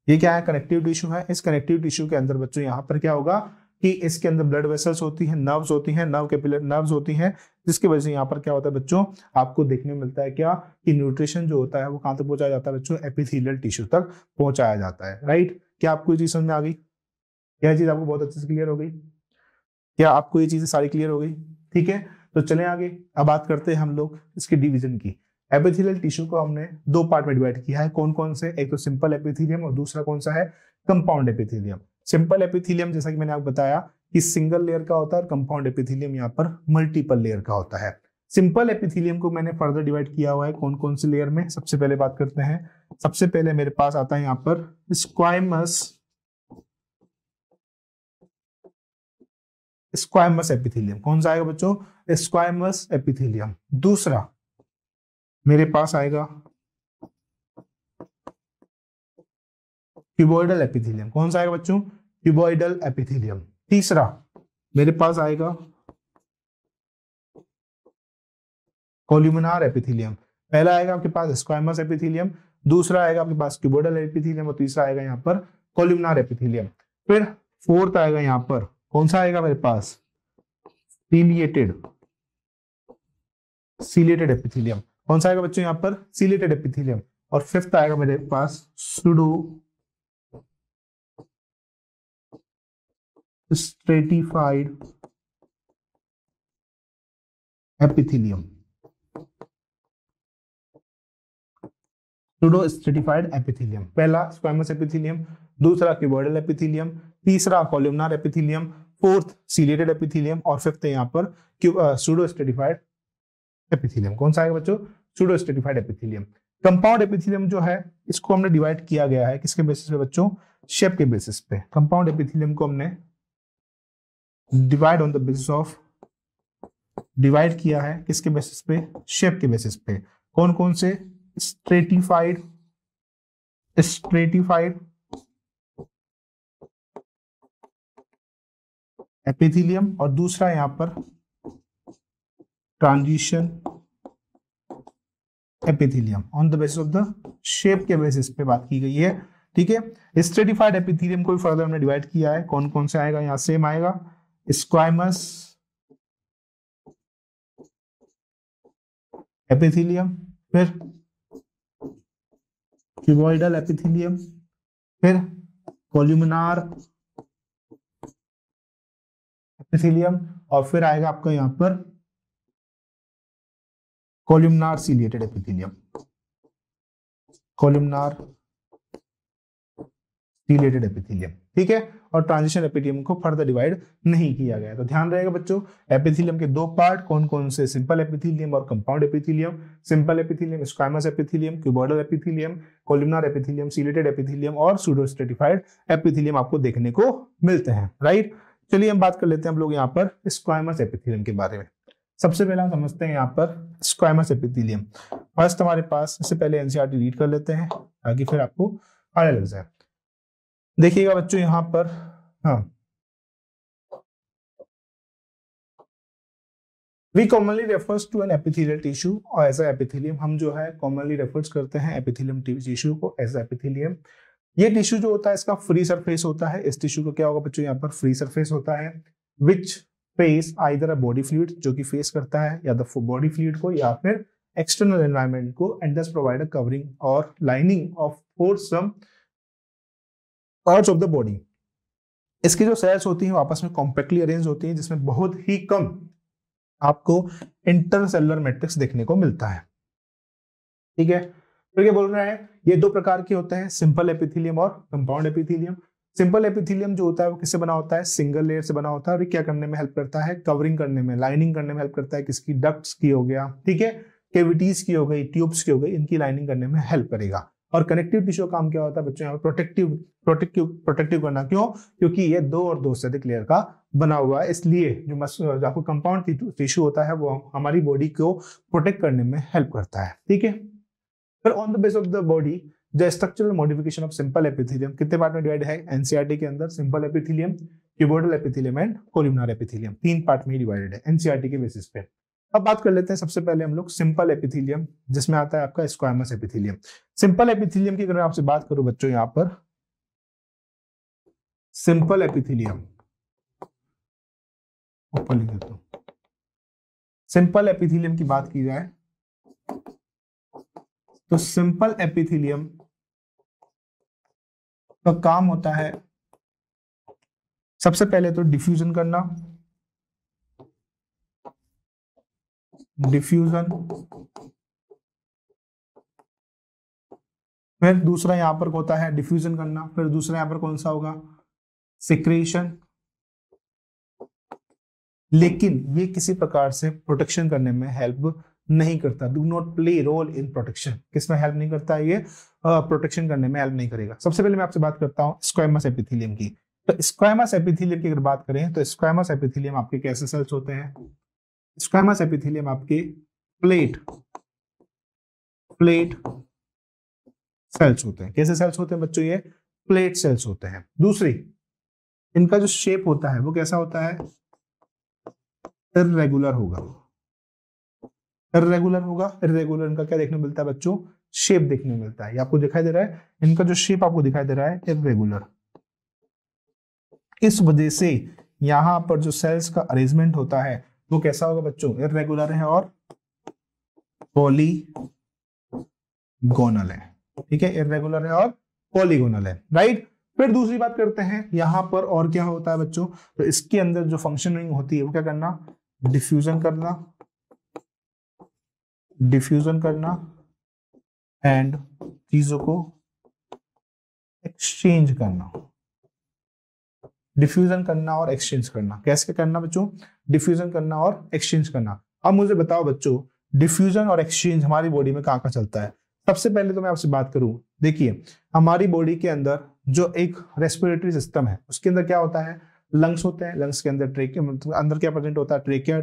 ये क्या है, कनेक्टिव टिश्यू है। इस कनेक्टिव टिश्यू के अंदर बच्चों यहाँ पर क्या होगा कि इसके अंदर ब्लड वेसल्स होती हैं, नर्व्स होती हैं, नर्व कैपिलरी नर्व्स होती हैं, जिसकी वजह से यहाँ पर क्या होता है बच्चों, आपको देखने में मिलता है क्या कि न्यूट्रिशन जो होता है वो कहाँ तक पहुंचाया जाता है बच्चों, एपिथेलियल टिश्यू तक पहुंचाया जाता है। राइट, क्या आपको ये चीज समझ में आ गई? क्या चीज आपको बहुत अच्छे से क्लियर हो गई? क्या आपको ये चीजें सारी क्लियर हो गई? ठीक है, तो चलें आगे। अब बात करते हैं हम लोग इसके डिवीजन की। एपिथेलियल टिश्यू को हमने दो पार्ट में डिवाइड किया है। कौन कौन से? एक तो सिंपल एपिथेलियम और दूसरा कौन सा है, कंपाउंड एपिथेलियम। सिंपल एपिथेलियम जैसा कि मैंने आपको बताया कि सिंगल लेयर का होता है, और कंपाउंड एपिथेलियम यहाँ पर मल्टीपल लेयर का होता है। सिंपल एपिथेलियम को मैंने फर्दर डिवाइड किया हुआ है कौन कौन से लेयर में। सबसे पहले बात करते हैं, सबसे पहले मेरे पास आता है यहाँ पर स्क्वाइमस एपिथेलियम। कौन सा आएगा बच्चों, स्क्वाइमस एपिथेलियम। दूसरा मेरे पास आएगा क्यूबॉइडल एपिथेलियम। कौन सा आएगा बच्चों, क्यूबॉइडल एपिथेलियम। तीसरा मेरे पास आएगा कोल्यूमिनार एपिथेलियम। पहला आएगा आपके पास स्क्वाइमस एपिथेलियम, दूसरा आएगा आपके पास क्यूबॉइडल एपिथेलियम और तीसरा आएगा यहाँ पर कोल्यूमिनार एपिथेलियम। फिर फोर्थ आएगा यहाँ पर, कौन सा आएगा मेरे पास, सीलिएटेड एपिथेलियम। कौन सा आएगा बच्चों यहाँ पर, सीलिएटेड एपिथेलियम। और फिफ्थ आएगा मेरे पास pseudo stratified epithelium. Pseudo stratified epithelium, पहला स्क्वाइमस एपिथेलियम, दूसरा क्यूबॉइडल एपिथेलियम, तीसरा columnar epithelium, fourth ciliated epithelium और फिफ्थ यहाँ पर सूडो स्ट्रेटिफाइड एपिथेलियम। कौन सा आएगा बच्चों, pseudo stratified epithelium. Compound epithelium जो है इसको हमने डिवाइड किया गया है किसके बेसिस पे बच्चों, शेप के बेसिस पे। कंपाउंड एपिथेलियम को हमने divide on the basis of, divide किया है किसके बेसिस पे, शेप के बेसिस पे। कौन कौन से, स्ट्रेटिफाइड एपिथेलियम और दूसरा यहां पर transition epithelium. On the basis of the shape के बेसिस पे बात की गई है। ठीक है, स्ट्रेटिफाइड एपिथेलियम को भी फर्दर हमने डिवाइड किया है। कौन कौन से आएगा, यहां सेम आएगा, स्क्वाइमस एपिथेलियम, फिर क्यूबॉइडल एपिथेलियम, फिर कोल्यूमिनार एपिथेलियम और फिर आएगा आपका यहां पर कोल्यूमिनार सीलिएटेड एपिथेलियम। कोल्यूमिनार सीलिएटेड एपिथेलियम, ठीक है। और ट्रांजिशन एपिथेलियम को फर्दर डिवाइड नहीं किया गया। तो ध्यान रहेगा बच्चों, एपिथेलियम के दो पार्ट कौन कौन से, सिंपल एपिथेलियम और compound epithelium. Simple epithelium squamous epithelium, cuboidal epithelium, columnar epithelium, ciliated epithelium और सूडो स्ट्रेटिफाइड एपिथेलियम आपको देखने को मिलते हैं। राइट, चलिए हम बात कर लेते हैं हम लोग यहाँ पर स्क्वाइमस एपिथेलियम के बारे में। सबसे पहले हम समझते हैं यहाँ पर स्क्वाइमस एपिथेलियम। फर्स्ट हमारे पास, इससे पहले एनसीईआरटी रीड कर लेते हैं ताकि फिर आपको आने लग जाए। देखिएगा बच्चों यहाँ पर, हाँ, we commonly refers to an epithelial tissue और एज एपिथेलियम। हम जो है कॉमनली रेफर्स करते हैं एपिथेलियम टिश्यू को एज एपिथेलियम। ये टिश्यू जो होता है इसका फ्री सरफेस होता है। इस टिश्यू का क्या होगा बच्चों, यहाँ पर फ्री सरफेस होता है which face either a body fluid, जो कि फेस करता है या द बॉडी फ्लूइड को या फिर एक्सटर्नल एनवायरनमेंट को, and thus provide a covering or lining of for some parts of the body. इसकी जो सेल्स होती हैं वो आपस में कॉम्पैक्टली अरेंज होती हैं, जिसमें बहुत ही कम आपको इंटरसेलुलर मैट्रिक्स देखने को मिलता है। ठीक है, तो क्या बोल रहा है, ये दो प्रकार के होते हैं, सिंपल एपिथेलियम और कंपाउंड एपिथेलियम। सिंपल एपिथेलियम जो होता है वो किससे बना होता है, सिंगल लेयर से बना होता है, और ये क्या करने में हेल्प करता है, कवरिंग करने में, लाइनिंग करने में हेल्प करता है, किसकी, डक्ट्स की हो गया, ठीक है, कैविटीज की हो गई, ट्यूब्स की हो गई, इनकी लाइनिंग करने में हेल्प करेगा। और कनेक्टिव टिश्यू का काम क्या होता है बच्चों, यहाँ पर प्रोटेक्टिव करना। क्यों, क्योंकि ये दो और दो से अधिक लेयर का बना हुआ है, इसलिए जो आपको कंपाउंड टिश्यू होता है वो हमारी बॉडी को प्रोटेक्ट करने में हेल्प करता है। ठीक है, फिर on the base of the body the structural modification of simple epithelium कितने पार्ट में डिवाइड है, एनसीईआरटी के अंदर simple epithelium, cuboidal epithelium and columnar epithelium, 3 part में डिवाइडेड है एनसीईआरटी के बेसिस पे। अब बात कर लेते हैं सबसे पहले हम लोग सिंपल एपिथेलियम, जिसमें आता है आपका स्क्वामस एपिथेलियम। सिंपल एपिथेलियम की अगर मैं आपसे बात करूं बच्चों, यहां पर सिंपल एपिथेलियम ऊपर लिख देता हूं, सिंपल एपिथेलियम की बात की जाए तो सिंपल एपिथेलियम का काम होता है सबसे पहले तो डिफ्यूजन करना, डिफ्यूजन, फिर दूसरा यहां पर होता है डिफ्यूजन करना, फिर दूसरा यहां पर कौन सा होगा, सिक्रेशन। लेकिन ये किसी प्रकार से प्रोटेक्शन करने में हेल्प नहीं करता, do not play role in protection. किसमें हेल्प नहीं करता है ये, प्रोटेक्शन करने में हेल्प नहीं करेगा। सबसे पहले मैं आपसे बात करता हूं स्क्वामस एपिथेलियम की। तो स्क्वामस एपिथेलियम की अगर बात करें तो स्क्वामस एपिथेलियम आपके कैसे सेल्स होते हैं, स्क्वामस एपिथेलियम आपके प्लेट सेल्स होते हैं। कैसे सेल्स होते हैं बच्चों, ये प्लेट सेल्स होते हैं। दूसरी, इनका जो शेप होता है वो कैसा होता है, इर्रेगुलर होगा, इर्रेगुलर इनका क्या देखने को मिलता है बच्चों, शेप देखने को मिलता है। ये आपको दिखाई दे रहा है, इनका जो शेप आपको दिखाई दे रहा है इर्रेगुलर। इस वजह से यहां पर जो सेल्स का अरेंजमेंट होता है वो कैसा होगा बच्चों, इर्रेगुलर है और पॉलीगोनल है। ठीक है, इर्रेगुलर है और पॉलीगोनल है, राइट। फिर दूसरी बात करते हैं यहां पर और क्या होता है बच्चों, तो इसके अंदर जो फंक्शनिंग होती है वो क्या करना, डिफ्यूजन करना एंड चीजों को एक्सचेंज करना, डिफ्यूजन करना और एक्सचेंज करना। कैसे करना बच्चों, डिफ्यूजन करना और एक्सचेंज करना। अब मुझे बताओ बच्चों, डिफ्यूजन और एक्सचेंज हमारी बॉडी में कहाँ चलता है। सबसे पहले तो मैं आपसे बात करूं, देखिए हमारी बॉडी के अंदर जो एक रेस्पिरेटरी सिस्टम है उसके अंदर क्या होता है, लंग्स होते हैं। लंग्स के अंदर ट्रेकिया, मतलब अंदर क्या प्रेजेंट होता है, ट्रेकिया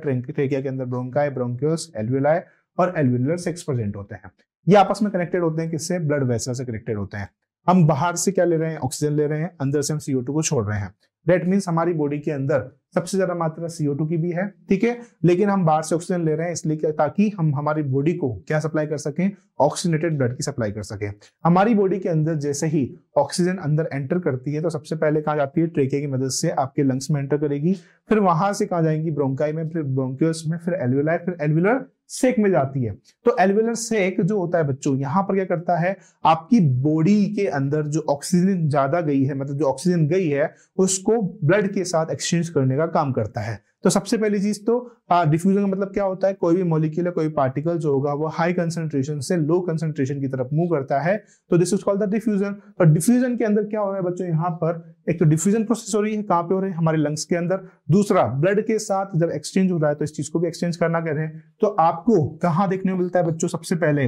के अंदर ब्रोंकाई, ब्रोंकियस, एल्वियोलाई और एल्वियोलर सेक्स प्रेजेंट होते हैं। ये आपस में कनेक्टेड होते हैं, किससे, ब्लड वेसल से कनेक्टेड होते हैं। हम बाहर से क्या ले रहे हैं, ऑक्सीजन ले रहे हैं, अंदर से हम CO2 को छोड़ रहे हैं। दैट मीन्स हमारी बॉडी के अंदर सबसे ज्यादा मात्रा CO2 की भी है, ठीक है, लेकिन हम बाहर से ऑक्सीजन ले रहे हैं इसलिए ताकि हम हमारी बॉडी को क्या सप्लाई कर सकें, ऑक्सीजनेटेड ब्लड की सप्लाई कर सकें। हमारी बॉडी के अंदर जैसे ही ऑक्सीजन अंदर एंटर करती है तो सबसे पहले कहाँ जाती है, ट्रेकिया की मदद से आपके लंग्स में एंटर करेगी, फिर वहां से कहाँ जाएंगी, ब्रोंकाई में, फिर ब्रोंकियस में, फिर एल्वियोलाई, फिर एल्वियोलर सेक में जाती है। तो एल्वियोलर सेक जो होता है बच्चों, यहाँ पर क्या करता है, आपकी बॉडी के अंदर जो ऑक्सीजन ज्यादा गई है, मतलब जो ऑक्सीजन गई है उसको ब्लड के साथ एक्सचेंज करने का काम करता है। तो सबसे पहली चीज तो डिफ्यूजन का मतलब क्या होता है, कोई भी मॉलिक्यूल, कोई पार्टिकल जो होगा वो हाई कंसंट्रेशन से लो कंसंट्रेशन की तरफ मूव करता है, तो this is called the diffusion. और डिफ्यूजन के अंदर क्या हो रहा है बच्चों, यहाँ पर एक तो डिफ्यूजन प्रोसेस हो रही है, कहाँ पे हो रही है, हमारे लंग्स के अंदर। दूसरा, ब्लड के साथ जब एक्सचेंज हो रहा है तो इस चीज को भी एक्सचेंज करना कह रहे हैं। तो आपको कहाँ देखने को मिलता है बच्चों, सबसे पहले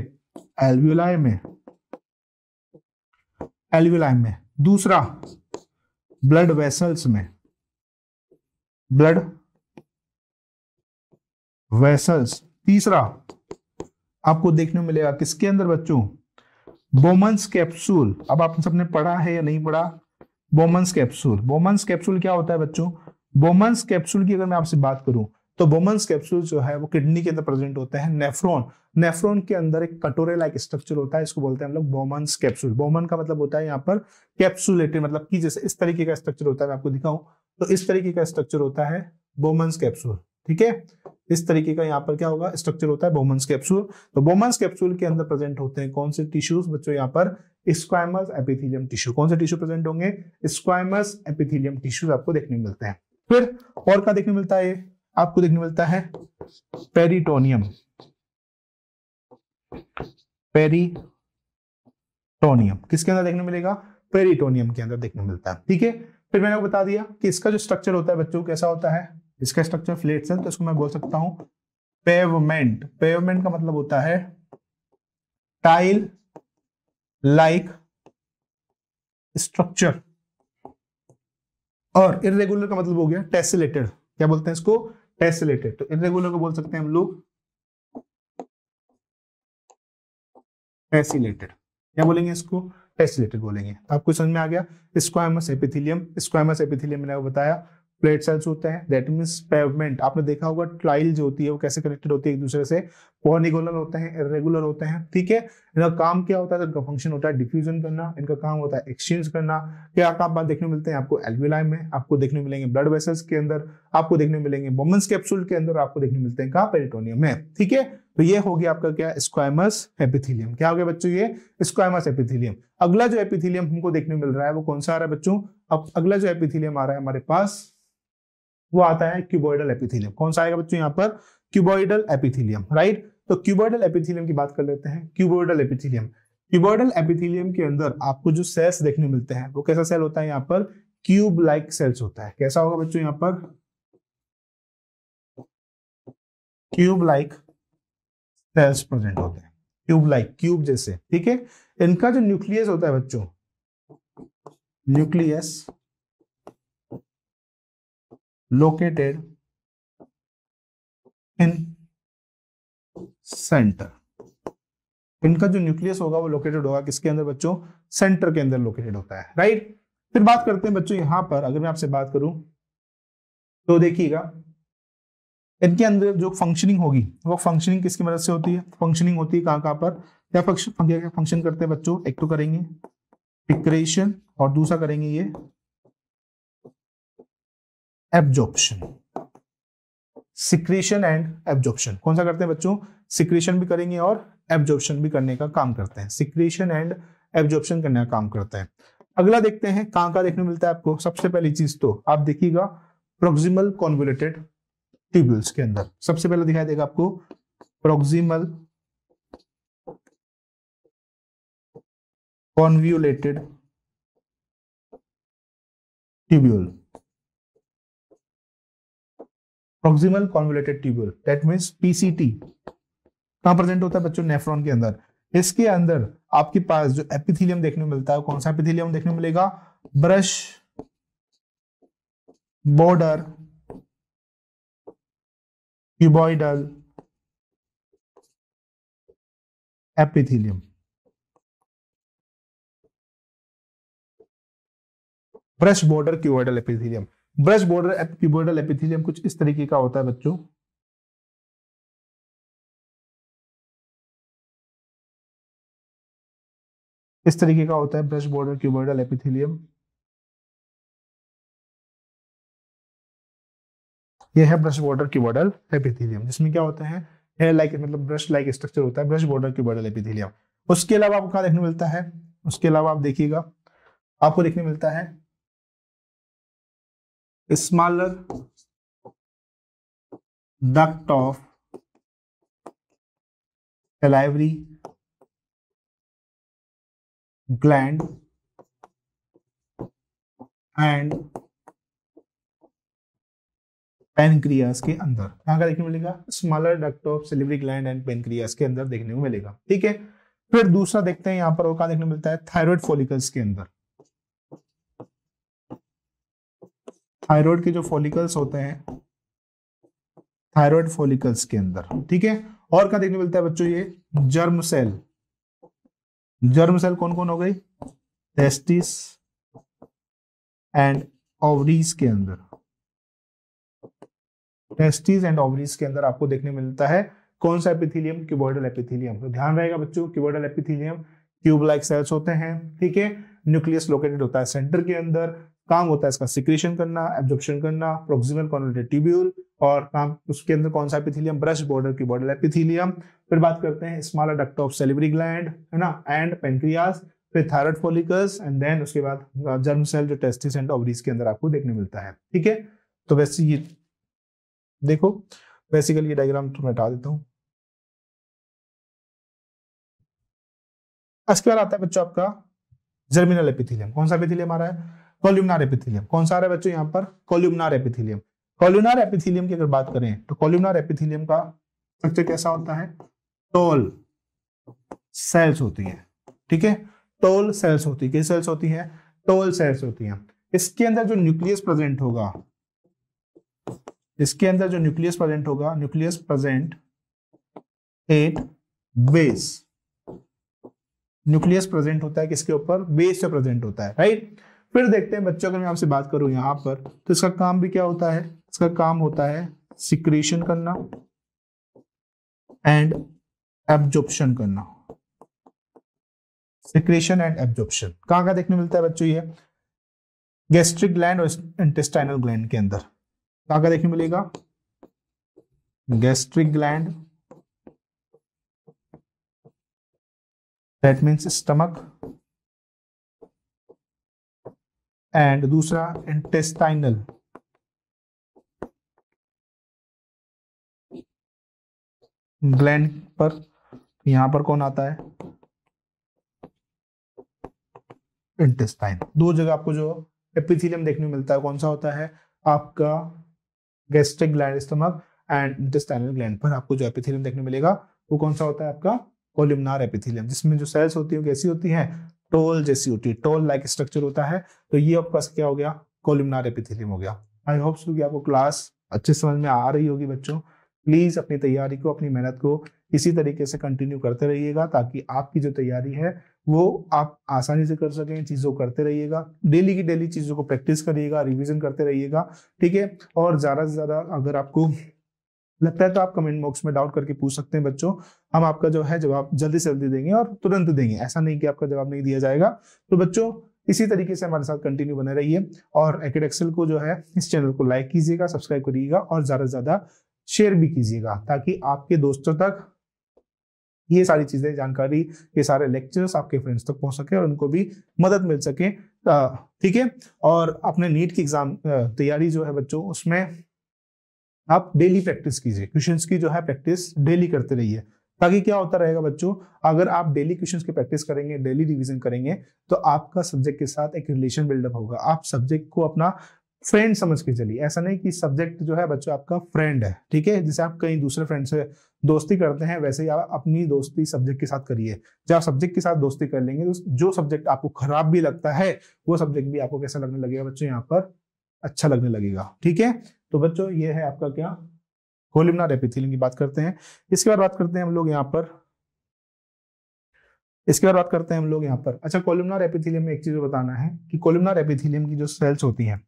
एल्वियोलाई में, दूसरा ब्लड वेसल्स में, ब्लड वेसल्स, तीसरा आपको देखने को मिलेगा किसके अंदर बच्चों, बोमन्स कैप्सूल। अब आप सबने पढ़ा है या नहीं पढ़ा, बोमन्स कैप्सूल क्या होता है बच्चों, बोमन्स कैप्सूल की अगर मैं आपसे बात करूं तो बोमन्स कैप्सूल जो है वो किडनी के अंदर प्रेजेंट होते हैं। नेफ्रॉन के अंदर एक कटोरे लाइक स्ट्रक्चर होता है, इसको बोलते हैं हम लोग बोमन्स कैप्सूल। बोमन का मतलब होता है यहाँ पर कैप्सुलेटेड, मतलब कि जैसे इस तरीके का स्ट्रक्चर होता है, मैं आपको दिखाऊं तो इस तरीके का स्ट्रक्चर होता है बोमन्स कैप्सूल, ठीक है, इस तरीके का यहाँ पर क्या होगा, स्ट्रक्चर होता है बोमन्स कैप्सूल। तो बोमन्स कैप्सूल के अंदर प्रेजेंट होते हैं कौन से टिश्यूज बच्चों, यहाँ पर स्क्वायमस एपिथेलियम टिश्यू। कौन से टिश्यू प्रेजेंट होंगे? स्क्वायमस एपिथेलियम टिश्यूज आपको देखने मिलते हैं। फिर और क्या देखने मिलता है? आपको देखने मिलता है पेरिटोनियम। पेरिटोनियम किसके अंदर देखने मिलेगा? पेरिटोनियम के अंदर देखने मिलता है। ठीक है, फिर मैंने आपको बता दिया कि इसका जो स्ट्रक्चर होता है बच्चों कैसा होता है। इसका स्ट्रक्चर फ्लैट सेल, तो इसको मैं बोल सकता हूं पेवमेंट। पेवमेंट का मतलब होता है टाइल लाइक स्ट्रक्चर, और इरेगुलर का मतलब हो गया टेसिलेटेड। क्या बोलते हैं इसको? टेसिलेटेड। तो इरेगुलर को बोल सकते हैं हम लोग टेसिलेटेड। क्या बोलेंगे इसको? टेसिलेटेड बोलेंगे। आपको समझ में आ गया? Squamous epithelium. स्क्वायमस एपिथेलियम मैंने आपको बताया प्लेट सेल्स होते हैं, दैट मींस पेवमेंट। आपने देखा होगा टाइल जो होती है वो कैसे कनेक्टेड होती है एक दूसरे से, पॉलीगोनल होते हैं, इरेगुलर होते हैं। ठीक है, इनका काम क्या होता है? इनका फंक्शन होता है डिफ्यूजन करना, इनका काम होता है एक्सचेंज करना। क्या काम देखने मिलते हैं आपको? एल्विलाई में, आपको देखने मिलेंगे ब्लड वेसल्स के अंदर, आपको देखने मिलेंगे बोमन्स कैप्सूल के अंदर, आपको देखने मिलते हैं कहाँ? पेरिटोनियम में। ठीक है, तो ये हो गया आपका क्या? Squamous epithelium. क्या हो गया बच्चों? ये स्क्वायमस एपिथेलियम। अगला जो एपिथेलियम हमको देखने मिल रहा है वो कौन सा आ रहा है बच्चों? अब अगला जो एपिथेलियम आ रहा है हमारे पास वो आता है क्यूबॉइडल एपिथेलियम। कौन सा आएगा बच्चों यहाँ पर? Cuboidal epithelium, right. तो क्यूबॉइडल एपिथेलियम की बात कर लेते हैं। क्यूबॉइडल एपिथेलियम, क्यूबॉइडल एपिथेलियम के अंदर आपको जो सेल्स देखने मिलते हैं वो कैसा सेल होता है? यहाँ पर क्यूब लाइक सेल्स होता है। कैसा होगा बच्चों? यहाँ पर क्यूब लाइक सेल्स प्रेजेंट होते हैं, क्यूब लाइक, क्यूब जैसे। ठीक है, इनका जो न्यूक्लियस होता है बच्चों, न्यूक्लियस लोकेटेड इन सेंटर। इनका जो न्यूक्लियस होगा वो लोकेटेड होगा किसके अंदर बच्चों? सेंटर के अंदर लोकेटेड होता है, राइट। फिर बात करते हैं बच्चों यहां पर, अगर मैं आपसे बात करूं तो देखिएगा इनके अंदर जो फंक्शनिंग होगी वो फंक्शनिंग किसकी मदद से होती है? फंक्शनिंग होती है कहां पर? क्या फंक्शन करते हैं बच्चों? एक तो करेंगे एक्रेशन और दूसरा करेंगे ये एब्जॉर्प्शन, सिक्रीशन एंड एब्जॉर्प्शन। कौन सा करते हैं बच्चों? सिक्रीशन भी करेंगे और एब्जॉर्प्शन भी करने का काम करते हैं। सिक्रीशन एंड एब्जॉर्प्शन करने का काम करते हैं। अगला देखते हैं कहां का देखने मिलता है आपको। सबसे पहली चीज तो आप देखिएगा प्रोक्सिमल कॉन्वोल्यूटेड ट्यूब्यूल्स के अंदर सबसे पहले दिखाई देगा आपको proximal convoluted tubule. Proximal convoluted tubule that means PCT कहां प्रेजेंट होता है बच्चों? नेफ्रॉन के अंदर। इसके अंदर आपके पास जो एपिथेलियम देखने को मिलता है कौन सा एपिथेलियम देखने को मिलेगा? Brush border cuboidal epithelium. Brush border cuboidal epithelium. Brush border cuboidal epithelium कुछ इस तरीके का होता है बच्चों। इस तरीके का होता है ब्रश बॉर्डर क्यूबॉइडल एपिथेलियम। ये है ब्रश बॉर्डर क्यूबॉइडल एपिथेलियम, जिसमें क्या होता है? हेयर लाइक मतलब ब्रश लाइक स्ट्रक्चर होता है ब्रश बॉर्डर क्यूबॉइडल एपिथेलियम। उसके अलावा आपको क्या देखने मिलता है? उसके अलावा आप देखिएगा आपको देखने मिलता है smaller duct of salivary gland and pancreas के अंदर। कहां का देखने को मिलेगा? Smaller duct of salivary gland and pancreas के अंदर देखने को मिलेगा। ठीक है, फिर दूसरा देखते हैं यहां पर वो क्या देखने को मिलता है? थायराइड फॉलिकल्स के अंदर। थायराइड के जो फॉलिकल्स होते हैं थायराइड फॉलिकल्स के अंदर। ठीक है, और क्या देखने को मिलता है बच्चों? ये जर्म सेल। जर्म सेल कौन कौन हो गई? टेस्टिस एंड ओवरीज के अंदर। टेस्टिस एंड ओवरीज के अंदर आपको देखने मिलता है कौन सा एपिथेलियम? Cuboidal epithelium. तो ध्यान रहेगा बच्चों cuboidal epithelium tube like cells होते हैं। ठीक है, न्यूक्लियस लोकेटेड होता है सेंटर के अंदर। काम होता है इसका सिक्रीशन करना, एब्जॉर्प्शन करना, प्रोक्सिमल कॉन्वोल्यूटेड ट्यूब्यूल। और काम उसके अंदर कौन सा epithelium? Brush border cuboidal epithelium. फिर बात करते हैं smaller duct of salivary gland, है ना, एंड पेनक्रियास। फिर थायराइड फॉलिकल्स एंड देन उसके बाद जर्म सेल जो टेस्टिस एंड ओवरीज के अंदर आपको देखने मिलता है। ठीक है, तो वैसे ये देखो बेसिकली ये डायग्राम तो मैं हटा देता हूँ। इसके बाद आता है बच्चों आपका जर्मिनल एपिथेलियम। कौन सा एपिथेलियम आ रहा है? कोल्यूमनार एपिथेलियम। कौन सा आ रहा है बच्चों यहाँ पर? कोल्यूमनार एपिथेलियम। कोल्यूमनार एपिथेलियम की अगर बात करें तो कोल्यूमनार एपिथेलियम का स्ट्रक्चर कैसा होता है? टॉल सेल्स होती है। ठीक है, टॉल सेल्स होती है। किस सेल्स होती है? टॉल सेल्स होती हैं। इसके अंदर जो न्यूक्लियस प्रेजेंट होगा, इसके अंदर जो न्यूक्लियस प्रेजेंट होगा, nucleus present at base, nucleus present होता है किसके ऊपर? बेस पे प्रेजेंट होता है, राइट। फिर देखते हैं बच्चों, अगर मैं आपसे बात करूं यहां पर, तो इसका काम भी क्या होता है? इसका काम होता है सिक्रीशन करना एंड एब्जॉर्प्शन करना। सिक्रीशन एंड एब्जॉर्प्शन कहां कहां देखने मिलता है बच्चों? ये गैस्ट्रिक ग्लैंड और इंटेस्टाइनल ग्लैंड के अंदर कहां कहां देखने मिलेगा? Gastric gland, that means stomach, and दूसरा इंटेस्टाइनल ग्लैंड पर। यहां पर कौन आता है? इंटेस्टाइन। दो जगह आपको जो एपिथेलियम देखने को मिलता है कौन सा होता है? आपका gastric gland, stomach and intestinal gland पर आपको जो एपिथेलियम देखने मिलेगा वो कौन सा होता है? आपका कोल्यूमनार एपिथेलियम, जिसमें जो सेल्स होती है वो कैसी होती है? टोल जैसी होती है, टोल लाइक स्ट्रक्चर होता है। तो ये आपका क्या हो गया? कोल्यूमनार एपिथेलियम हो गया। आई होप सो कि आपको क्लास अच्छे समझ में आ रही होगी बच्चों। प्लीज अपनी तैयारी को, अपनी मेहनत को इसी तरीके से कंटिन्यू करते रहिएगा, ताकि आपकी जो तैयारी है वो आप आसानी से कर सकें। चीजों करते रहिएगा, डेली की डेली चीजों को प्रैक्टिस करिएगा, रिवीजन करते रहिएगा। ठीक है, और ज्यादा से ज्यादा अगर आपको लगता है तो आप कमेंट बॉक्स में डाउट करके पूछ सकते हैं बच्चों। हम आपका जो है जवाब जल्दी से जल्दी देंगे और तुरंत देंगे, ऐसा नहीं कि आपका जवाब नहीं दिया जाएगा। तो बच्चों इसी तरीके से हमारे साथ कंटिन्यू बने रहिए, और एकेडएक्सेल को जो है इस चैनल को लाइक कीजिएगा, सब्सक्राइब करिएगा और ज्यादा से ज्यादा शेयर भी कीजिएगा, ताकि आपके दोस्तों तक ये सारी चीजें, जानकारी, ये सारे लेक्चर्स आपके फ्रेंड्स तक पहुंच सके और उनको भी मदद मिल सके। ठीक है, और अपने नीट की एग्जाम तैयारी जो है बच्चों, उसमें आप डेली प्रैक्टिस कीजिए। क्वेश्चंस की जो है प्रैक्टिस डेली करते रहिए, ताकि क्या होता रहेगा बच्चों, अगर आप डेली क्वेश्चंस की प्रैक्टिस करेंगे, डेली रिवीजन करेंगे, तो आपका सब्जेक्ट के साथ एक रिलेशन बिल्डअप होगा। आप सब्जेक्ट को अपना फ्रेंड समझ के चलिए। ऐसा नहीं कि सब्जेक्ट जो है बच्चों आपका फ्रेंड है, ठीक है, जैसे आप कहीं दूसरे फ्रेंड से दोस्ती करते हैं, वैसे ही आप अपनी दोस्ती सब्जेक्ट के साथ करिए। जब आप सब्जेक्ट के साथ दोस्ती कर लेंगे तो जो सब्जेक्ट आपको खराब भी लगता है, वो सब्जेक्ट भी आपको कैसा लगने लगेगा बच्चों? यहाँ पर अच्छा लगने लगेगा। ठीक है, तो बच्चों ये है आपका क्या? कोल्यूमनार एपिथेलियम की बात करते हैं। इसके बाद बात करते हैं हम लोग यहाँ पर, अच्छा, कोल्यूमनार एपिथेलियम में एक चीज बताना है कि कोल्यूमनार एपिथेलियम की जो सेल्स होती हैं,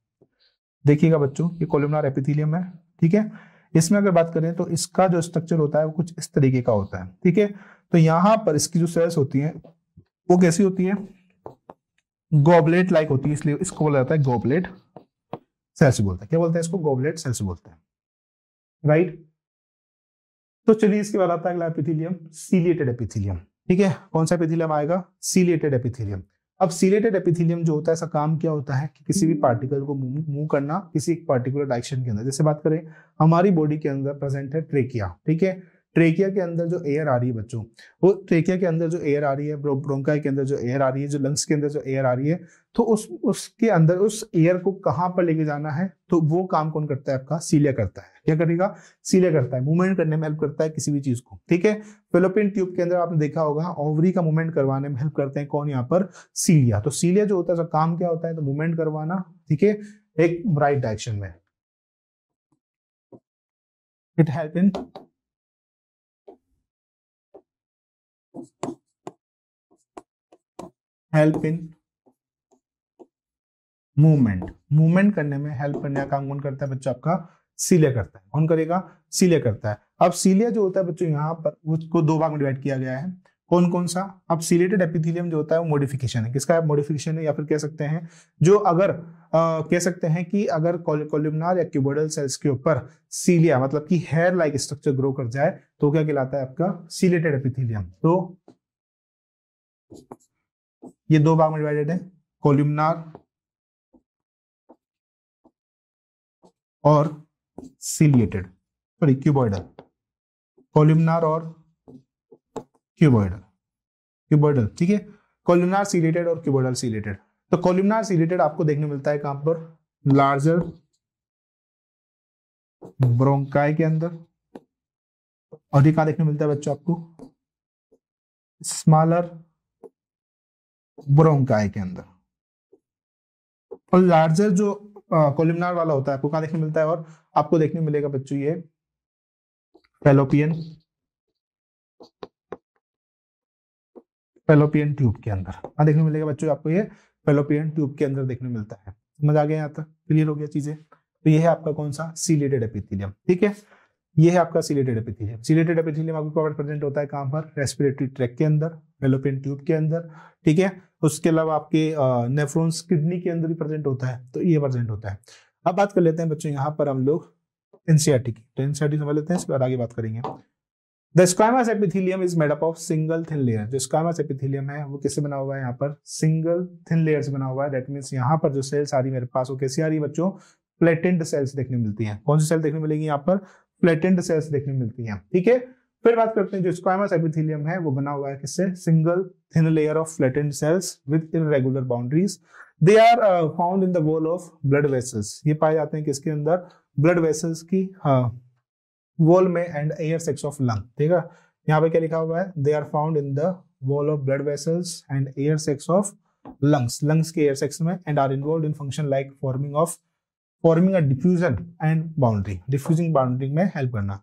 देखिएगा बच्चों, ये कोल्यूमनार एपिथेलियम है। ठीक है, इसमें अगर बात करें तो इसका जो स्ट्रक्चर होता है वो कुछ इस तरीके का होता है। ठीक है, तो यहाँ पर इसकी जो सेल्स होती हैं वो कैसी होती है? गॉबलेट लाइक होती है, इसलिए इसको बोला जाता है गॉबलेट सेल्स बोलते हैं। क्या बोलते हैं इसको? गॉबलेट सेल्स बोलते हैं, राइट। तो चलिए इसके बाद आता है अगला एपिथेलियम, सीलिएटेड एपिथेलियम। ठीक है, कौन सा एपिथेलियम आएगा? Ciliated epithelium. अब सीलिएटेड एपिथेलियम जो होता है, इसका काम क्या होता है कि किसी भी पार्टिकल को मूव करना किसी एक पर्टिकुलर डायरेक्शन के अंदर। जैसे बात करें, हमारी बॉडी के अंदर प्रेजेंट है ट्रेकिया। ठीक है, ट्रेकिया के अंदर जो एयर आ रही है बच्चों, वो ट्रेकिया के अंदर जो एयर आ रही है, ब्रोंकाई के अंदर जो एयर आ रही है, जो लंग्स के अंदर जो एयर आ रही है, तो उसके अंदर उस एयर को कहाँ पर लेके जाना है, तो वो काम कौन करता है? आपका सीलिया करता है। क्या करेगा? सीलिया करता है, मूवमेंट करने में हेल्प करता है किसी भी चीज को। ठीक है, फेलोपियन ट्यूब के अंदर आपने देखा होगा, ओवरी का मूवमेंट करवाने में हेल्प करते हैं कौन? यहाँ पर सीलिया। तो सीलिया जो होता है, उसका काम क्या होता है? तो मूवमेंट करवाना, ठीक है, एक राइट डायरेक्शन में। इट हेल्प इन मूवमेंट करने में हेल्प करने का काम कौन करता है बच्चों? आपका सीलिया करता है। कौन करेगा? सीलिया करता है। अब सीलिया जो होता है बच्चों, यहाँ पर उसको दो भाग में डिवाइड किया गया है। कौन कौन सा? अब सीलिएटेड एपिथेलियम जो होता है वो मॉडिफिकेशन है। किसका मॉडिफिकेशन है? या फिर कह सकते हैं जो अगर कह सकते हैं कि अगर कोल्यूमनार या क्यूबोइडल सेल्स के ऊपर सीलिया मतलब कि हेयर लाइक स्ट्रक्चर ग्रो कर जाए तो क्या कहलाता है? आपका सीलिएटेड एपिथेलियम। तो ये दो भाग में डिवाइडेड है, कोल्यूमनार और सीलिएटेड, सॉरी क्यूबॉइडल, कोल्यूमनार और क्यूबॉइडल, क्यूबॉइडल, ठीक है, कोल्यूमनार सीलिएटेड और क्यूबॉइडल सीलिएटेड। तो कोल्यूमनार सीलिएटेड आपको देखने मिलता है कहां पर, लार्जर ब्रोंकाई के अंदर, और ये कहां देखने मिलता है बच्चों आपको, स्मॉलर ब्रोंकाई के अंदर। और लार्जर जो कोल्यूमनार वाला होता है आपको कहां देखने मिलता है, और आपको देखने मिलेगा बच्चों ये फैलोपियन ट्यूब के अंदर। कहां देखने मिलेगा बच्चों आपको, ये फैलोपियन ट्यूब के अंदर देखने मिलता है। समझ आ गया, यहाँ तक क्लियर हो गया चीजें। तो ये है आपका कौन सा, सीलिएटेड एपिथेलियम, ठीक है, ये है आपका सीलिएटेड एपिथेलियम। सीलिएटेड एपिथेलियम आपको प्रेजेंट होता है कहां पर, रेस्पिरेटरी ट्रैक्ट के अंदर, फैलोपियन ट्यूब के अंदर, ठीक है। उसके अलावा आपके नेफ्रॉन्स किडनी के अंदर भी प्रेजेंट होता है, तो ये प्रेजेंट होता है। अब बात कर लेते हैं बच्चों यहाँ पर हम लोग एनसीईआरटी की, तो एनसीईआरटी समझ लेते हैं, इसके बाद आगे बात करेंगे। The squamous epithelium is made up of single thin layer. जो स्क्वामस एपिथेलियम है वो किससे बना हुआ है, यहाँ पर सिंगल थिन लेयर से बना हुआ है। दैट मींस यहाँ पर जो सेल्स आ रही है मेरे पास वो कैसी आ रही है बच्चों, फ्लैटेंड सेल्स देखने मिलती हैं। कौन सी सेल देखने मिलेगी यहाँ पर, फ्लैटेंड सेल्स देखने मिलती हैं, ठीक है। फिर बात करते हैं जो स्क्वामस एपिथेलियम है वो बना हुआ है किससे, single thin layer of flattened cells with irregular boundaries. They are found in the wall of blood vessels. ये पाए जाते हैं किसके अंदर, ब्लड वेसल्स की वॉल में and air sacs of lung, ठीक है। यहाँ पे क्या लिखा हुआ है, they are found in the wall of blood vessels and air sacs of lungs, lungs के एयर सेक्स में, and are involve in function like forming a diffusion and boundary, diffusing boundary में हेल्प करना।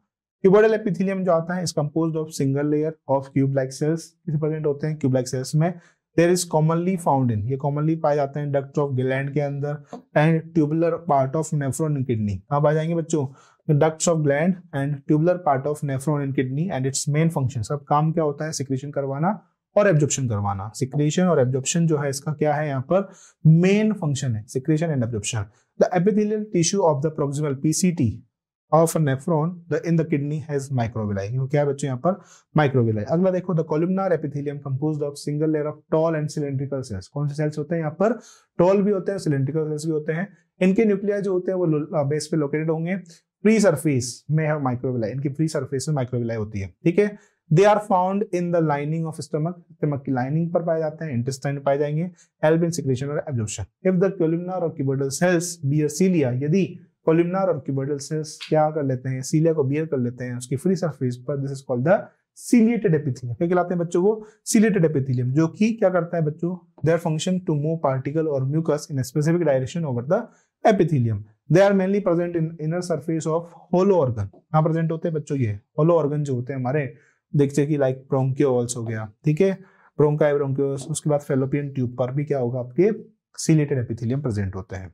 Cuboidal epithelium जो आता है is composed of single layer of cube like cells, किसे present होते हैं, क्यूब लाइक सेल्स में। There is commonly found in, ये कॉमनली पाए जाते हैं डक्ट ऑफ ग्लैंड के अंदर and tubular part of nephron in kidney. कहाँ पाए जाएंगे बच्चों, ducts of gland and tubular part of nephron in kidney and its main function। सब काम क्या होता है, सिक्रीशन करवाना और एब्जॉर्प्शन करवाना। सिक्रीशन और एब्जॉर्प्शन जो है इसका क्या है, यहाँ पर मेन फंक्शन है, secretion and absorption. The epithelial tissue of the proximal PCT of a nephron in the kidney has microvilli. वो क्या है बच्चों यहाँ पर, माइक्रोविलाई। अगला देखो, the columnar epithelium composed of single layer of tall and cylindrical cells. कौन से सेल्स होते हैं यहाँ पर, टॉल भी होते हैं, सिलेंड्रिकल सेल्स भी होते हैं। इनके न्यूक्लिया जो होते हैं वो बेस पे लोकेटेड होंगे, फ्री सरफेस में है माइक्रोविलाई, इनकी फ्री सरफेस में माइक्रोविलाई होती है, ठीक है। They are found in the lining of stomach, stomach की लाइनिंग पर पाए जाते हैं, इंटेस्टाइन में पाए जाएंगे, हेल्प इन सिक्रीशन और absorption. If the columnar or cuboidal cells bear cilia, यदि कोलुमनार और क्यूबॉइडल सेल्स क्या कर लेते हैं, सीलिया को बियर कर लेते हैं उसकी फ्री सरफेस पर, this is called the ciliated epithelium. क्या कहलाते हैं बच्चों को, सीलिएटेड एपिथेलियम, जो कि क्या करता है बच्चों, their function to move particle और mucus in specific direction over the epithelium. They are mainly present in inner surface of hollow organ। कहाँ प्रेजेंट होते हैं बच्चों, ये hollow organ जो होते हैं हमारे, देखते हैं कि लाइक ब्रोंकियोल्स हो गया, ठीक है, ब्रोंकाई ब्रोंकियोल्स, उसके बाद फैलोपियन ट्यूब पर भी क्या होगा आपके सीलिएटेड एपिथेलियम प्रेजेंट होते हैं।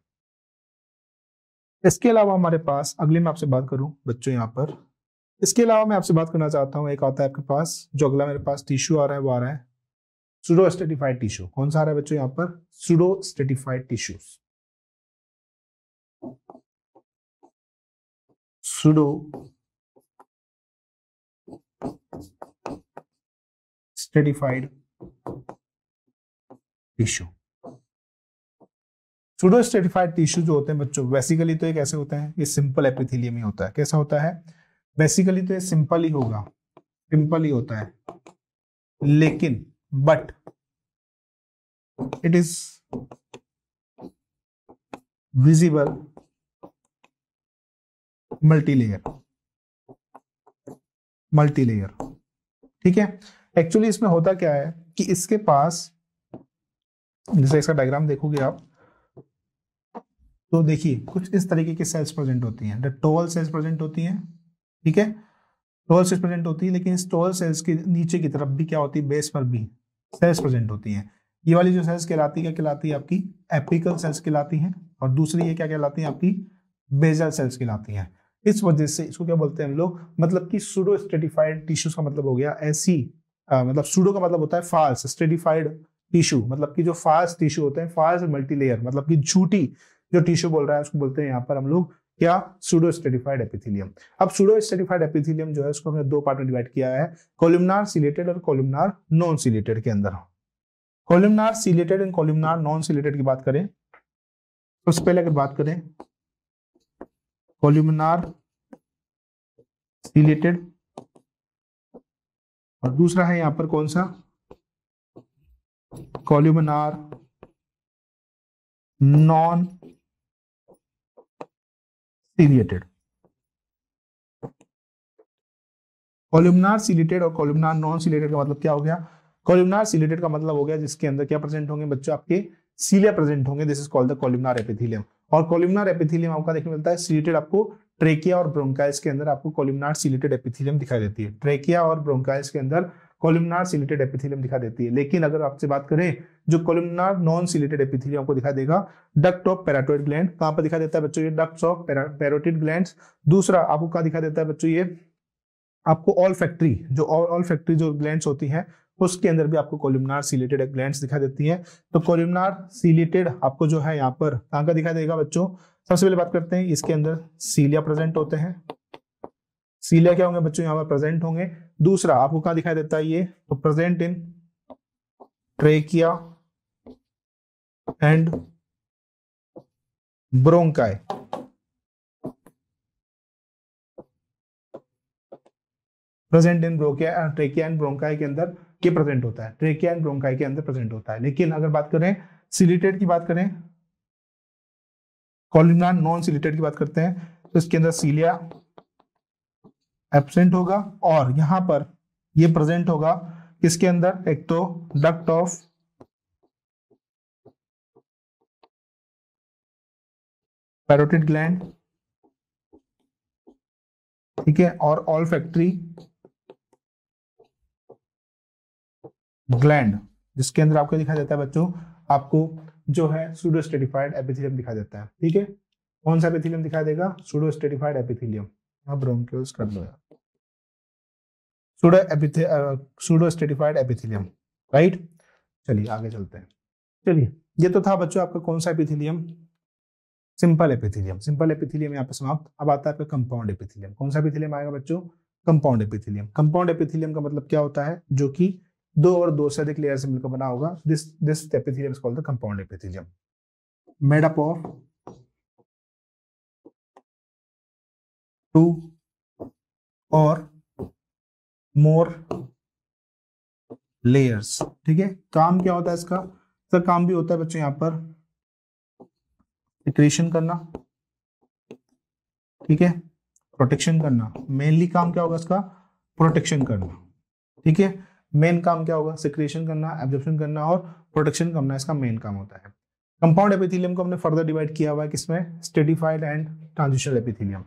इसके अलावा हमारे पास, अगले मैं आपसे बात करूं बच्चों यहाँ पर, इसके अलावा मैं आपसे बात करना चाहता हूँ, एक आता है आपके पास, जो अगला मेरे पास टिश्यू आ रहा है वो आ रहा है सूडो स्ट्रेटिफाइड टिश्यू। कौन सा आ रहा है बच्चों यहाँ पर, pseudo stratified tissues, pseudo stratified tissue. Pseudo stratified tissue जो होते हैं बच्चों, बेसिकली तो ये कैसे होते हैं, ये सिंपल एपिथेलियम ही होता है। कैसा होता है, बेसिकली तो ये सिंपल ही होगा, सिंपल ही होता है, लेकिन but it is visible multilayer, multilayer, ठीक है। एक्चुअली इसमें होता क्या है कि इसके पास, जैसे इसका डायग्राम देखोगे आप तो देखिए कुछ इस तरीके की सेल्स प्रेजेंट होती हैं, टॉल सेल्स प्रेजेंट होती हैं, ठीक है, टॉल सेल्स प्रेजेंट होती है, लेकिन इस टॉल सेल्स के नीचे की तरफ भी क्या होती है, बेस पर भी सेल्स प्रेजेंट होती हैं। ये वाली जो सेल्स कहलाती है, क्या कहलाती है आपकी, एपिकल सेल्स कहलाती हैं, और दूसरी ये क्या कहलाती है आपकी, बेसल सेल्स कहलाती हैं। इस वजह से इसको क्या बोलते हैं हम लोग, मतलब कि सूडो स्ट्रेटिफाइड टिश्यूज का मतलब हो गया ऐसी, मतलब सूडो का मतलब होता है फाल्स, स्ट्रेटिफाइड टिश्यू मतलब कि जो फाल्स टिश्यू होते हैं, फाल्स मल्टीलेयर मतलब कि झूठी जो टिश्यू बोल रहा है उसको बोलते हैं यहाँ पर हम लोग क्या, सूडो स्ट्रेटिफाइड एपिथेलियम। अब सूडो स्ट्रेटिफाइड एपिथेलियम जो है उसको हमने दो पार्ट में डिवाइड किया है, कोलुमनार सीलेटेड और कोलुमनार नॉन सीलेटेड के अंदर। Columnar chelated and columnar non chelated की बात करें, सबसे पहले अगर बात करें कॉलमनार सिलेटेड, और दूसरा है यहां पर कौन सा, columnar non chelated. Columnar chelated और कॉलमनार नॉन सिलेटेड का मतलब क्या हो गया, कॉलमनार सिलेटेड का मतलब हो गया जिसके अंदर क्या प्रेजेंट होंगे बच्चों, आपके सीलिया प्रेजेंट होंगे, this is called the columnar epithelium. और कॉलमनार एपिथेलियम आपका देखने मिलता है सिलेटेड, आपको ट्रेकिया और ब्रोंकाइल्स के अंदर आपको कॉलमनार सिलेटेड एपिथेलियम दिखाई देती है, ट्रेकिया और ब्रोंकाइल्स के अंदर कॉलमनार सिलेटेड एपिथेलियम दिखा देती है। लेकिन अगर आपसे बात करें जो कॉलमनार नॉन सिलेटेड एपिथेलियम आपको दिखा देगा डक्ट ऑफ पैराटोइड ग्लैंड, कहां पर दिखा देता है बच्चों, ये डक्ट्स ऑफ पैरोटिड ग्लैंड्स। दूसरा आपको क्या दिखा देता है बच्चों, ये आपको ऑल फैक्ट्री, जो ऑल फैक्ट्री जो ग्लैंड्स होती हैं उसके अंदर भी आपको कॉलमनार सिलेटेड ग्लैंड्स दिखा देती हैं। तो कॉलमनार सिलेटेड आपको जो है यहाँ पर कहाँ का दिखाई देगा बच्चों, सबसे पहले बात करते हैं इसके अंदर सीलिया प्रेजेंट होते हैं, सीलिया क्या होंगे बच्चों यहाँ पर प्रेजेंट होंगे। दूसरा आपको क्या दिखाई देता है, ये तो present in trachea and bronchi, present in trachea and bronchi के अंदर ये प्रेजेंट होता है, ट्रेकिया एंड ब्रोंकाई के अंदर प्रेजेंट होता है। लेकिन अगर बात करें सिलिटेड की बात करें, कॉलमनार नॉन सिलिटेड की बात करते हैं, तो इसके अंदर सीलिया एब्सेंट होगा और यहां पर ये प्रेजेंट होगा किसके अंदर, एक तो डक्ट ऑफ पैरोटिड ग्लैंड, ठीक है, और ऑल फैक्ट्री ग्लैंड, जिसके अंदर आपको दिखाई देता है बच्चों, आपको जो है सूडो स्ट्रेटिफाइड एपिथेलियम दिखाई देता है। ठीक है, कौन सा एपिथेलियम दिखाई देगा, सूडो स्ट्रेटिफाइड एपिथेलियम। अब ब्रोंकियोल्स कर लो यार, सूडो स्ट्रेटिफाइड एपिथेलियम, राइट। चलिए आगे चलते हैं। चलिए ये तो था बच्चों आपका कौन सा epithelium, simple epithelium. Simple epithelium यहाँ पे समाप्त। अब आता है आपका कंपाउंड एपिथेलियम। कौन सा एपिथेलियम आएगा बच्चों, कंपाउंड एपिथेलियम। कंपाउंड एपिथेलियम का मतलब क्या होता है, जो कि दो और दो से अधिक लेयर से मिलकर बना होगा, this epithelium is called the compound epithelium, made up of two or more layers. ठीक है, काम क्या होता है इसका, सर काम भी होता है बच्चों यहाँ पर सिक्रीशन करना, ठीक है, प्रोटेक्शन करना। मेनली काम क्या होगा इसका, प्रोटेक्शन करना। ठीक है, मेन काम क्या होगा, सिक्रीशन करना, एब्जॉर्प्शन करना और प्रोटेक्शन करना, इसका मेन काम होता है। कंपाउंड एपिथेलियम को हमने फर्दर डिवाइड किया हुआ है किसमें, स्ट्रेटिफाइड एंड ट्रांजिशनल एपिथेलियम।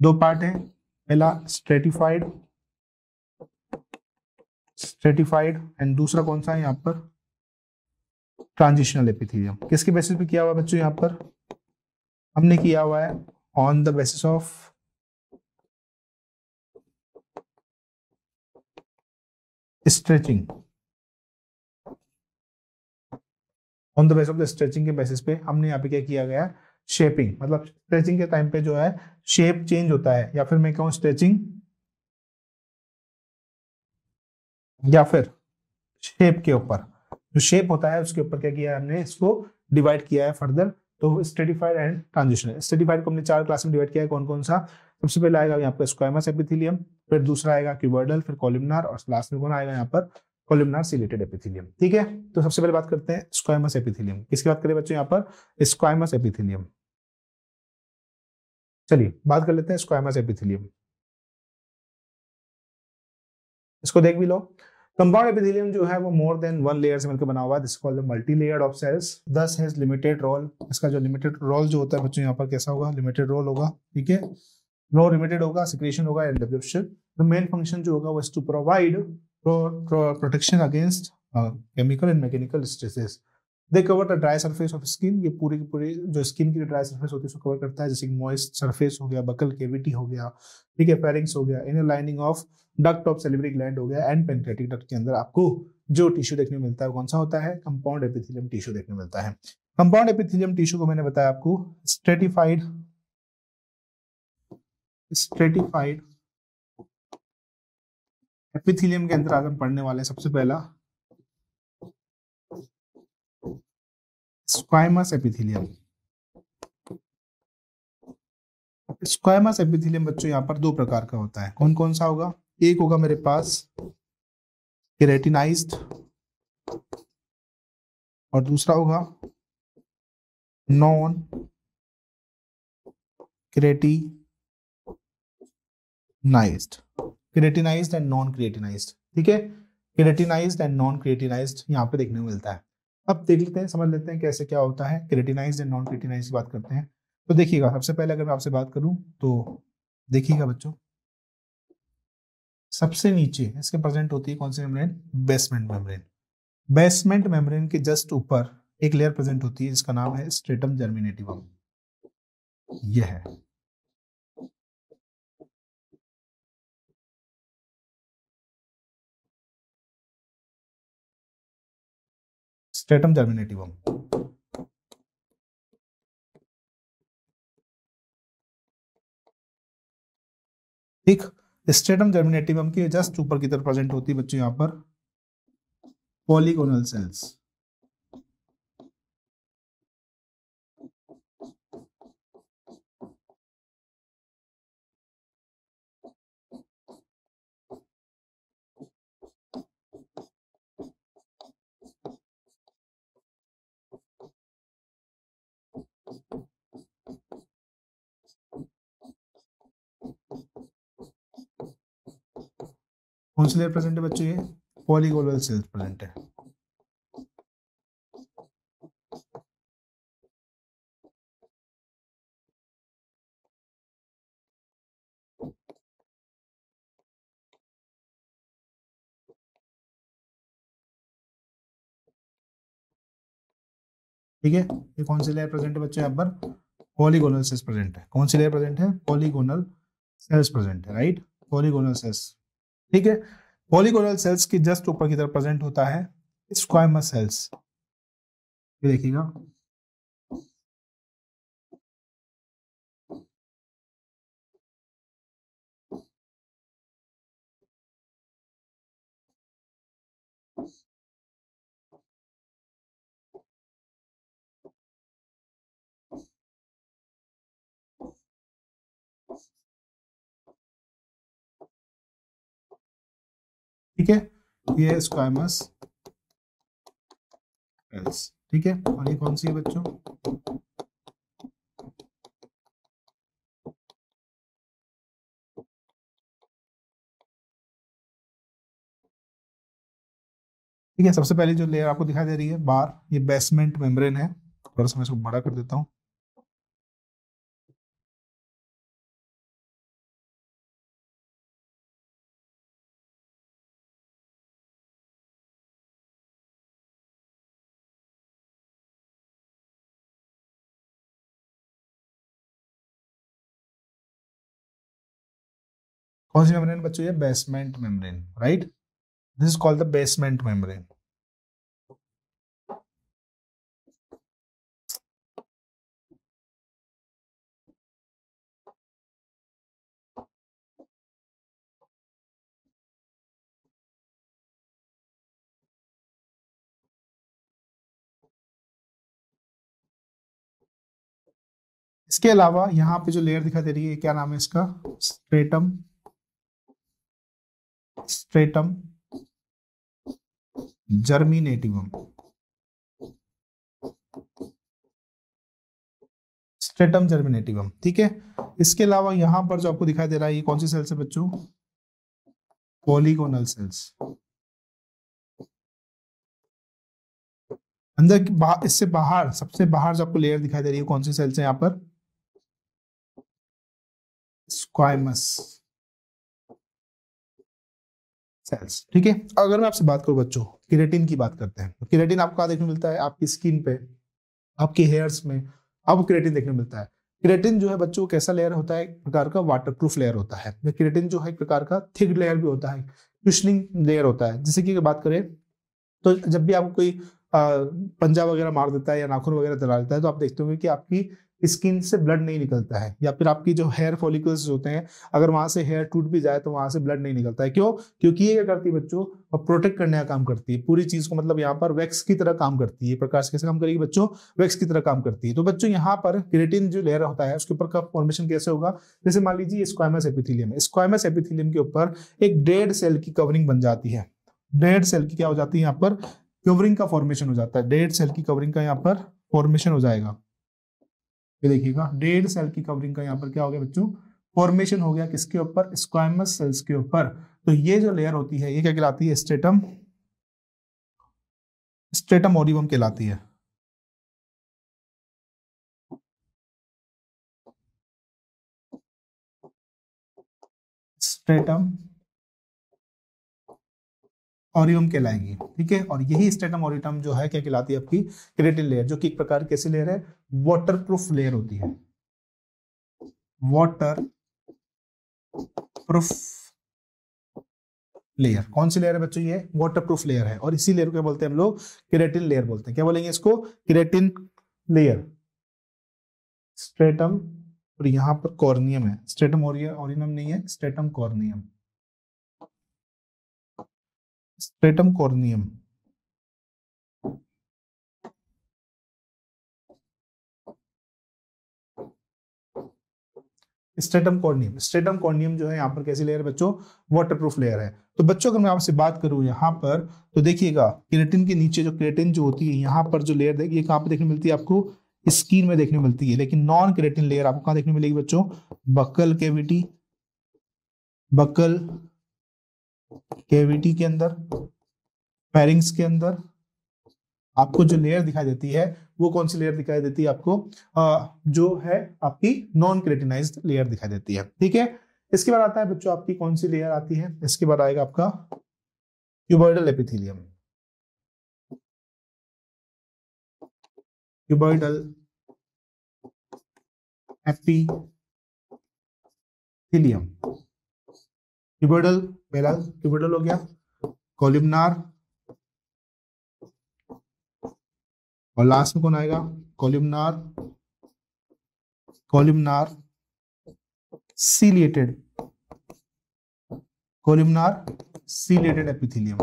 दो पार्ट है, पहला स्ट्रेटिफाइड एंड दूसरा कौन सा है यहाँ पर, ट्रांजिशनल एपिथेलियम। किसके बेसिस पे किया हुआ बच्चों, यहाँ पर हमने किया हुआ है on the basis of stretching, on the basis of the stretching के बेसिस पे हमने यहाँ पे क्या किया गया, शेपिंग, मतलब स्ट्रेचिंग के टाइम पे जो है शेप चेंज होता है, या फिर मैं कहूँ स्ट्रेचिंग या फिर शेप के ऊपर, जो शेप होता है उसके ऊपर क्या किया है हमने, इसको डिवाइड किया है फर्दर। तो स्ट्रेटिफाइड एंड ट्रांजिशनल, स्ट्रेटिफाइड को हमने चार क्लास में डिवाइड किया है, कौन कौन सा, सबसे पहले आएगा यहाँ पर स्क्वायमस एपिथेलियम, फिर दूसरा आएगा क्यूबॉइडल, फिर कॉलमनार, और लास्ट में कौन आएगा यहाँ पर, कॉलमनार सिलेटेड एपिथेलियम। ठीक है, तो सबसे पहले बात करते हैं स्क्वायमस एपिथेलियम। किसकी बात करें बच्चों यहाँ पर, स्क्वायमस एपिथेलियम। चलिए बात कर लेते हैं स्क्वायमस एपिथेलियम, इसको देख भी लो। कंपाउंड एपिथेलियम जो है वो मोर देन वन लेयर से मिलकर बना हुआ है, this called the multi layered of cells, thus has limited role. इसका जो लिमिटेड रोल जो होता है बच्चों यहाँ पर कैसा होगा, लिमिटेड रोल होगा। ठीक है, रो लिमिटेड होगा, सिक्रेशन होगा and absorption. The main function जो होगा वो is to provide protection against chemical and mechanical stresses. They cover the dry surface of skin, ये पूरी की पूरी जो स्किन की ड्राई सरफेस होती है उसको कवर करता है, जैसे मॉइस्ट सरफेस हो गया, बकल केविटी हो गया, ठीक है, फेरिंग्स हो गया, inner lining of duct of salivary gland हो गया, एंड पेनक्रेटिक डक्ट के अंदर आपको जो टिश्यू देखने को मिलता है कौन सा होता है, कंपाउंड एपिथेलियम टिश्यू देखने को मिलता है। कंपाउंड एपिथेलियम टिश्यू को मैंने बताया आपको स्ट्रेटिफाइड एपिथेलियम के अंदर अगर पढ़ने वाले सबसे पहला स्क्वायमस एपिथेलियम। स्क्वायमस एपिथेलियम बच्चों यहाँ पर दो प्रकार का होता है। कौन कौन सा होगा? एक होगा मेरे पास केरेटिनाइज्ड और दूसरा होगा नॉन क्रेटिनाइज्ड। क्रेटिनाइज्ड एंड नॉन क्रेटिनाइज्ड, ठीक है। क्रेटिनाइज्ड एंड नॉन क्रेटिनाइज्ड यहाँ पे देखने को मिलता है। अब देख लेते हैं, समझ लेते हैं कैसे क्या होता है। क्रेटिनाइज्ड एंड नॉन क्रेटिनाइज्ड की बात करते हैं। तो देखिएगा, सबसे पहले अगर मैं आपसे बात करूं तो देखिएगा बच्चों, सबसे नीचे इसके प्रेजेंट होती है कौन सी membrane? Basement membrane. Basement membrane के जस्ट ऊपर एक लेयर प्रेजेंट होती है जिसका नाम है स्ट्रेटम जर्मिनेटिवम। यह है स्ट्रेटम जर्मिनेटिवम। ठीक, स्ट्रेटम जर्मिनेटिवम के जस्ट ऊपर की तरफ प्रेजेंट होती है बच्चों यहाँ पर पॉलीगोनल सेल्स। कौन सी लेयर प्रेजेंट है बच्चों? ये पॉलीगोनल सेल्स प्रेजेंट है। ठीक है, ये कौन सी लेयर प्रेजेंट है बच्चों? यहाँ पर पॉलीगोनल सेल्स प्रेजेंट है। कौन सी लेयर प्रेजेंट है? पॉलीगोनल सेल्स प्रेजेंट है, राइट। पॉलीगोनल सेल्स, ठीक है। पॉलीगोनल सेल्स के जस्ट ऊपर की तरफ प्रेजेंट होता है स्क्वायमस सेल्स। ये देखिएगा, ठीक है। ये स्क्वायमस सेल्स, ठीक है। और ये कौन सी है बच्चों? ठीक है, सबसे पहले जो लेयर आपको दिखाई दे रही है बार, ये बेसमेंट मेम्ब्रेन है। थोड़ा सा मैं इसको बड़ा कर देता हूँ। कौन सी मेम्ब्रेन बच्चों? ये basement membrane, right. This is called the basement membrane. इसके अलावा यहाँ पे जो लेयर दिखाई दे रही है, क्या नाम है इसका? Stratum, stratum germinativum. Stratum germinativum, ठीक है। इसके अलावा यहाँ पर जो आपको दिखाई दे रहा है, ये कौन सी सेल्स है बच्चों? Polygonal cells. अंदर की इससे बाहर, सबसे बाहर जो आपको लेयर दिखाई दे रही है, कौन सी सेल्स है यहाँ पर? स्क्वायमस सेल्स, ठीक है। अगर मैं आपसे बात करूं बच्चों, केराटिन की बात करते हैं, तो केराटिन आपको कहाँ देखने को मिलता है? आपकी स्किन पे, आपके हेयर्स में आपको केराटिन देखने को मिलता है। केराटिन जो है बच्चों कैसा लेयर होता है? एक प्रकार का वाटरप्रूफ लेयर होता है। केराटिन जो है एक प्रकार का थिक लेयर भी होता है, क्वेश्चनिंग लेयर होता है। जैसे कि बात करें तो जब भी आपको कोई पंजा वगैरह मार देता है या नाखून वगैरह दबा देता है, तो आप देखते होंगे कि आपकी स्किन से ब्लड नहीं निकलता है, या फिर आपकी जो हेयर फॉलिकल्स होते हैं अगर वहां से हेयर टूट भी जाए तो वहां से ब्लड नहीं निकलता है। क्यों? क्योंकि ये क्या करती है बच्चों, और प्रोटेक्ट करने का काम करती है पूरी चीज को, मतलब यहाँ पर वैक्स की तरह काम करती है। प्रकाश कैसे काम करेगी बच्चों? वैक्स की तरह काम करती है। तो बच्चों यहाँ पर केराटिन जो लेयर होता है उसके ऊपर का फॉर्मेशन कैसे होगा? जैसे मान लीजिए स्क्वामस एपिथेलियम है, स्क्वामस एपिथेलियम के ऊपर एक डेड सेल की कवरिंग बन जाती है। डेड सेल की क्या हो जाती है? यहाँ पर कवरिंग का फॉर्मेशन हो जाता है। डेड सेल की कवरिंग का यहाँ पर फॉर्मेशन हो जाएगा। ये देखिएगा, डेड सेल की कवरिंग का यहाँ पर क्या हो गया बच्चों? फॉर्मेशन हो गया। किसके ऊपर? स्क्वामस सेल्स के ऊपर। तो ये जो लेयर होती है ये क्या कहलाती है? स्ट्रेटम, स्ट्रेटम ओरियम कहलाती है। स्ट्रेटम ओरियम कहलाएगी। ठीक है, और यही स्ट्रेटम ओरियम जो है क्या कहलाती है? आपकी केराटिन लेयर, जो कि एक प्रकार कैसी लेयर है? वाटरप्रूफ लेयर होती है। Water proof layer. कौन सी लेयर है बच्चों? ये वाटर प्रूफ लेयर है, और इसी लेयर को क्या बोलते हैं हम लोग? केराटिन लेयर बोलते हैं। क्या बोलेंगे इसको? Keratin layer. स्ट्रेटम, और यहाँ पर कॉर्नियम है। स्ट्रेटम ओरियम नहीं है, stratum corneum. Stratum corneum. Stratum corneum, stratum corneum जो है यहाँ पर कैसी लेयर है बच्चों? वाटरप्रूफ लेयर है। तो बच्चों अगर मैं आपसे बात करूं यहाँ पर, तो देखिएगा केराटिन के नीचे जो केराटिन जो होती है यहाँ पर जो लेयर देखिए कहाँ पे देखने मिलती है आपको? स्किन में देखने मिलती है। लेकिन नॉन केराटिन लेयर आपको कहाँ देखने मिलेगी बच्चों? बक्कल कैविटी, बक्कल कैविटी के अंदर, फेरिंग्स के अंदर आपको जो लेयर दिखाई देती है वो कौन सी लेयर दिखाई देती है आपको? जो है आपकी नॉन केराटिनाइज्ड लेयर दिखाई देती है। ठीक है, इसके बाद आता है बच्चों आपकी कौन सी लेयर आती है? इसके बाद आएगा आपका cuboidal epithelium. Cuboidal epithelium. Cuboidal, पहला क्यूबॉइडल हो गया। कॉलमनार, और लास्ट में कौन आएगा? Columnar, columnar ciliated, columnar ciliated epithelium.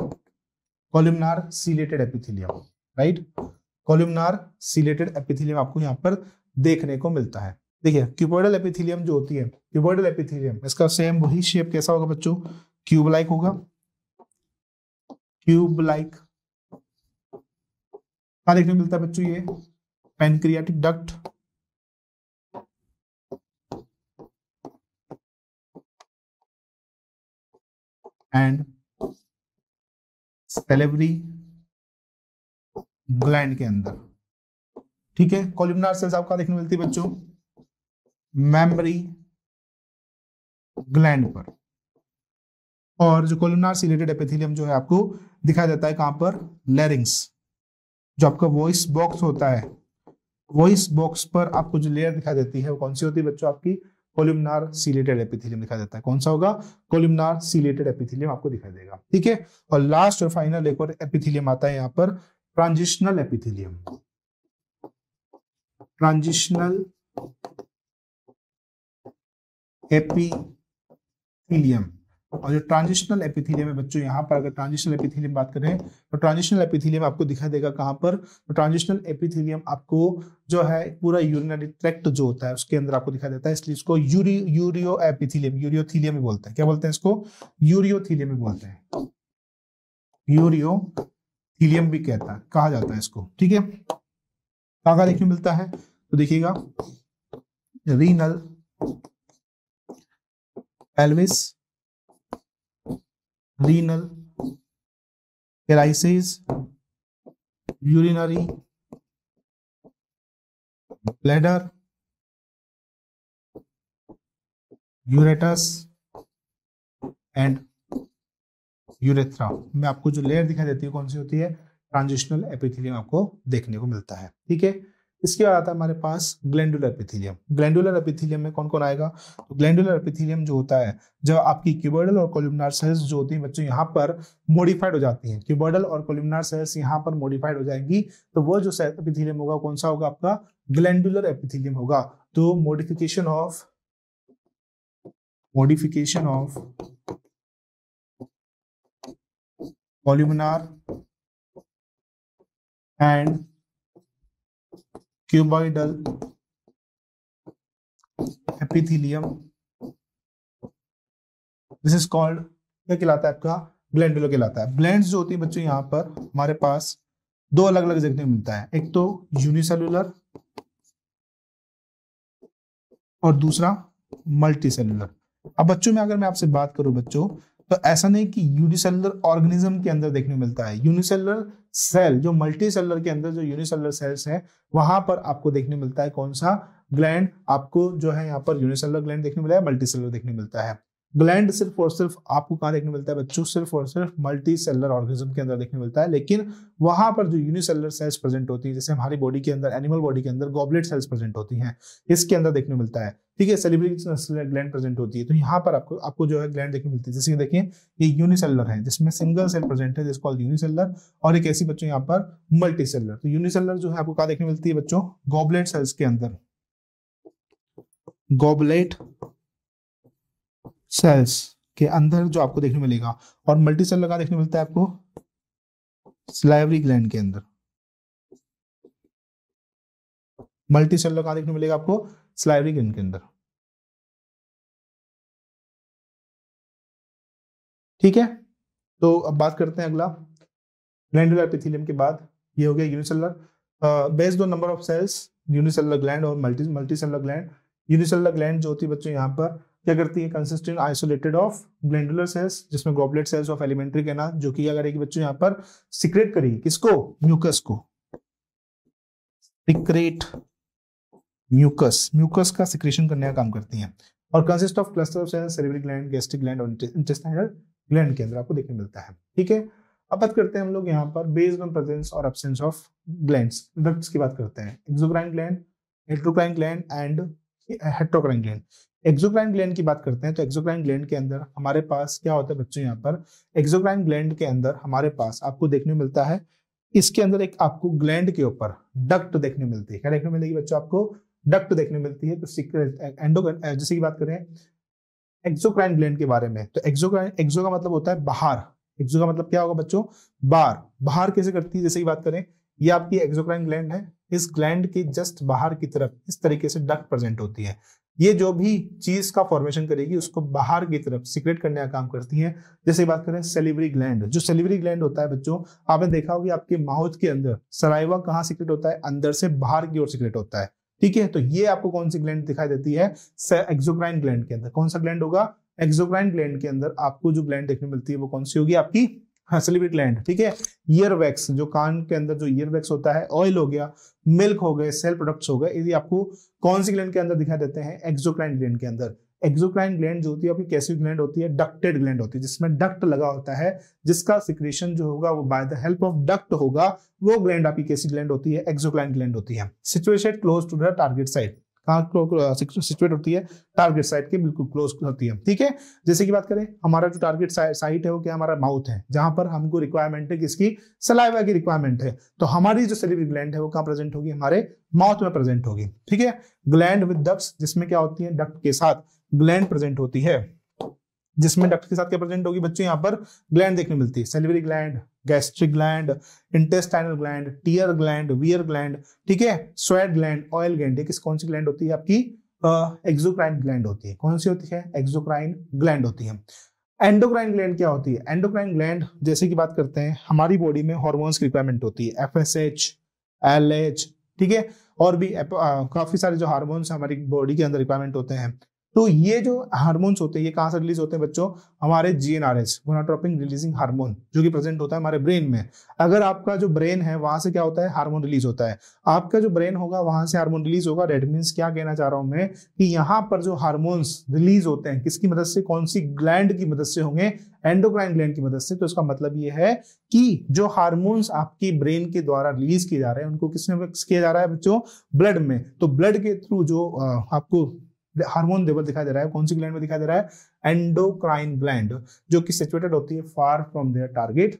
Columnar ciliated epithelium, right. Columnar ciliated epithelium आपको यहाँ पर देखने को मिलता है। देखिए क्यूबॉइडल एपिथेलियम जो होती है, क्यूबॉइडल एपिथेलियम, इसका सेम वही शेप कैसा होगा बच्चों? क्यूब लाइक होगा। क्यूब लाइक क्या देखने को मिलता है बच्चों? ये pancreatic duct, and salivary gland के अंदर। ठीक है, कॉलमनार सेल्स आपको देखने मिलती है बच्चों? मेमरी ग्लैंड पर। और जो कॉलमनार सीलिएटेड एपिथेलियम जो है आपको दिखाई देता है कहां पर? लैरिंग्स, जो आपका वॉइस बॉक्स होता है, वॉइस बॉक्स पर आपको जो लेयर दिखाई देती है वो कौन सी होती है बच्चों? आपकी कॉलमनार सीलिएटेड एपिथेलियम दिखाई देता है। कौन सा होगा? कॉलमनार सीलिएटेड एपिथेलियम आपको दिखाई देगा। ठीक है, और लास्ट और फाइनल एक और एपिथेलियम आता है यहाँ पर, ट्रांजिशनल एपिथेलियम। Transitional epithelium. और जो ट्रांजिशनल एपिथेलियम है बच्चों, यहाँ पर अगर ट्रांजिशनल एपिथेलियम बात करें तो ट्रांजिशनल एपिथेलियम आपको दिखाई देगा कहाँ पर? तो ट्रांजिशनल एपिथेलियम आपको जो है पूरा यूरिनरी ट्रैक्ट जो होता है उसके अंदर आपको दिखाई देता है, इसलिए इसको यूरियो एपिथेलियम, यूरियोथीलियम भी बोलते हैं। क्या बोलते हैं इसको? यूरियोथीलियम भी बोलते हैं। यूरियोथीलियम भी कहा जाता है इसको। ठीक है, कहाँ देखने मिलता है? तो देखिएगा रीनल, पेल्विस, रीनल, पेराइसिस, urinary bladder, ureters and urethra में आपको जो लेयर दिखाई देती है कौन सी होती है? ट्रांजिशनल एपिथेलियम आपको देखने को मिलता है। ठीक है, इसके बाद आता है हमारे पास ग्लैंडुलर एपिथेलियम। ग्लैंडुलर एपिथेलियम में कौन कौन आएगा? तो ग्लैंडुलर एपिथेलियम जो होता है, जब आपकी क्यूबॉइडल और कोलुमनार सेल्स जो होती हैं बच्चों यहाँ पर मॉडिफाइड हो जाती हैं, क्यूबॉइडल और कोलुमनार सेल्स यहाँ पर मॉडिफाइड हो जाएंगी, तो वो जो एपिथेलियम होगा कौन सा होगा? आपका ग्लैंडुलर एपिथेलियम होगा। तो modification of columnar and cuboidal epithelium, this is called, क्या कहलाता है आपका? ग्लैंडुलर कहलाता है। ग्लैंड्स जो होती है बच्चों यहाँ पर हमारे पास दो अलग अलग देखने को मिलता है, एक तो यूनिसेलुलर और दूसरा मल्टी सेलुलर। अब बच्चों में अगर मैं आपसे बात करूं बच्चों, तो ऐसा नहीं कि यूनिसेलुलर ऑर्गेनिज्म के अंदर देखने को मिलता है। यूनिसेलुलर सेल जो मल्टी सेलुलर के अंदर जो यूनिसेलुलर सेल्स हैं वहां पर आपको देखने मिलता है कौन सा? ग्लैंड। आपको जो है यहाँ पर यूनिसेलुलर ग्लैंड देखने मिलता है, मल्टी सेलुलर देखने मिलता है। ग्लैंड सिर्फ और सिर्फ आपको कहाँ देखने मिलता है बच्चों? सिर्फ और सिर्फ मल्टी सेलुलर ऑर्गेनिज्म के अंदर देखने मिलता है। लेकिन वहां पर जो यूनिसेलुलर सेल्स प्रेजेंट होती है, जैसे हमारी बॉडी के अंदर, एनिमल बॉडी के अंदर गॉबलेट सेल्स प्रेजेंट होती हैं, इसके अंदर देखने मिलता है। ठीक है, सेलिब्री ग्लैंड प्रेजेंट होती है, तो यहाँ पर आपको जो है ग्लैंड देखने मिलती है। जैसे देखिए ये यूनिसेलुलर है जिसमें सिंगल सेल प्रेजेंट है, जिसको कॉल्ड यूनिसेलुलर, और एक ऐसी बच्चों यहाँ पर मल्टी सेलुलर। तो यूनिसेलुलर जो है आपको कहाँ देखने मिलती है बच्चों? गॉबलेट सेल्स के अंदर, गॉबलेट सेल्स के अंदर जो आपको देखने मिलेगा। और मल्टी सेलुलर कहाँ देखने मिलता है आपको? सलाइवरी ग्लैंड के अंदर। मल्टी सेलुलर कहाँ देखने मिलेगा आपको? सलाइवरी ग्लैंड के अंदर। ठीक है, तो अब बात करते हैं अगला ग्लैंडुलर एपिथेलियम के बाद। ये हो गया unicellular. Based on number of cells, unicellular gland और multicellular gland. Unicellular gland जो होती है बच्चों यहाँ पर क्या करती है? Consisting isolated of glandular cells, जिसमें goblet cells of alimentary canal, जो कि क्या करेगी बच्चों यहाँ पर? सिक्रेट करेगी किसको? म्यूकस को। सिक्रेट म्यूकस का सिक्रेशन करने का काम करती हैं। और consist of cluster of cells, cerebral gland, gastric gland और इंटेस्टाइनल ग्लैंड के अंदर आपको देखने मिलता है। ठीक है, अब बात करते हैं हम लोग यहाँ पर बेस्ड ऑन प्रेजेंस और एब्सेंस ऑफ ग्लैंड्स, डक्ट्स की बात करते हैं। Exocrine gland, endocrine gland and heterocrine gland. Exocrine gland की बात करते हैं तो एक्सोक्राइन ग्लैंड के अंदर हमारे पास क्या होता है बच्चों? यहाँ पर एक्सोक्राइन ग्लैंड के अंदर हमारे पास आपको देखने मिलता है, इसके अंदर एक आपको ग्लैंड के ऊपर डक्ट देखने मिलती है। क्या देखने मिलेगी बच्चों? आपको डक्ट देखने मिलती है। तो एंडोक्राइन, जैसे की बात करें एक्सोक्राइन ग्लैंड के बारे में, तो एक्सो का मतलब होता है बाहर। एक्सो का मतलब क्या होगा बच्चों? बाहर। बाहर कैसे करती है? जैसे की बात करें, ये आपकी एक्सोक्राइन ग्लैंड है, इस ग्लैंड के जस्ट बाहर की तरफ इस तरीके से डक्ट प्रेजेंट होती है। ये जो भी चीज का फॉर्मेशन करेगी उसको बाहर की तरफ सीक्रेट करने का काम करती है। जैसे बात करें सेलिवरी ग्लैंड, जो सेलिवरी ग्लैंड होता है बच्चों, आपने देखा होगा आपके माउथ के अंदर सलाइवा कहाँ सीक्रेट होता है? अंदर से बाहर की ओर सीक्रेट होता है। ठीक है, तो ये आपको कौन सी ग्लैंड दिखाई देती है? एक्सोक्राइन ग्लैंड के अंदर। कौन सा ग्लैंड होगा? एक्सोक्राइन ग्लैंड के अंदर आपको जो ग्लैंड देखने मिलती है वो कौन सी होगी? आपकी सेलिवरी ग्लैंड। ठीक है, ईयर वैक्स, जो कान के अंदर जो ईयर वैक्स होता है, ऑयल हो गया, मिल्क हो गए, सेल प्रोडक्ट्स हो गए, यदि आपको कौन सी ग्लैंड के अंदर दिखाई देते हैं? एक्सोक्राइन ग्लैंड के अंदर। एक्सोक्राइन ग्लैंड जो होती है आपकी कैसी ग्लैंड होती है? डक्टेड ग्लैंड होती है, जिसमें डक्ट लगा होता है, जिसका सिक्रेशन जो होगा वो by the help of duct होगा। वो ग्लैंड आपकी कैसी ग्लैंड होती है? एक्सोक्राइन ग्लैंड होती है। Situated close to the target site, कहाँ सिचुएट होती है? टारगेट साइट के बिल्कुल क्लोज होती है। ठीक है, जैसे की बात करें हमारा जो टारगेट साइट है वो क्या? हमारा माउथ है, जहां पर हमको रिक्वायरमेंट है किसकी? सलाइवा की रिक्वायरमेंट है। तो हमारी जो सेलिवरी ग्लैंड है वो कहाँ प्रेजेंट होगी? हमारे माउथ में प्रेजेंट होगी। ठीक है, ग्लैंड विद डक्ट्स, जिसमें क्या होती है? डक्ट के साथ ग्लैंड प्रेजेंट होती है, जिसमें डक्ट के साथ क्या प्रेजेंट होगी बच्चों? यहाँ पर ग्लैंड देखने मिलती है। Salivary gland, gastric gland, intestinal gland, tear gland, wear gland, ठीक है, स्वेट ग्लैंड, ऑयल ग्लैंड। किस कौन सी ग्लैंड होती है? आपकी एक्सोक्राइन ग्लैंड होती है। कौन सी होती है? एक्सोक्राइन ग्लैंड होती है। एंडोक्राइन ग्लैंड क्या होती है? एंडोक्राइन ग्लैंड जैसे की बात करते हैं, हमारी बॉडी में हार्मोन्स की रिक्वायरमेंट होती है, FSH, LH, ठीक है, और भी काफी सारे जो हार्मोन्स हमारी बॉडी के अंदर रिक्वायरमेंट होते हैं। तो ये जो हार्मोन्स होते हैं ये कहाँ से रिलीज होते हैं बच्चों, हमारे जीएनआरएच, गोनाडोट्रोपिन रिलीजिंग हार्मोन, जो कि प्रेजेंट होता है हमारे ब्रेन में। अगर आपका जो ब्रेन है वहां से क्या होता है, हार्मोन रिलीज होता है, आपका जो ब्रेन होगा वहां से हार्मोन रिलीज होगा। डेट मीन्स क्या कहना चाह रहा हूं मैं कि यहाँ पर जो हार्मोन्स रिलीज होते हैं किसकी मदद से, कौन सी ग्लैंड की मदद से होंगे, एंडोक्राइन ग्लैंड की मदद से। तो इसका मतलब ये है कि जो हार्मोन्स आपकी ब्रेन के द्वारा रिलीज किए जा रहे हैं उनको किसमें किया जा रहा है बच्चों, ब्लड में। तो ब्लड के थ्रू जो आपको हार्मोन लेवल दिखाई दे रहा है, कौन सी ग्लैंड में दिखाई दे रहा है, एंडोक्राइन ग्लैंड, जो कि सिचुएटेड होती है far from their target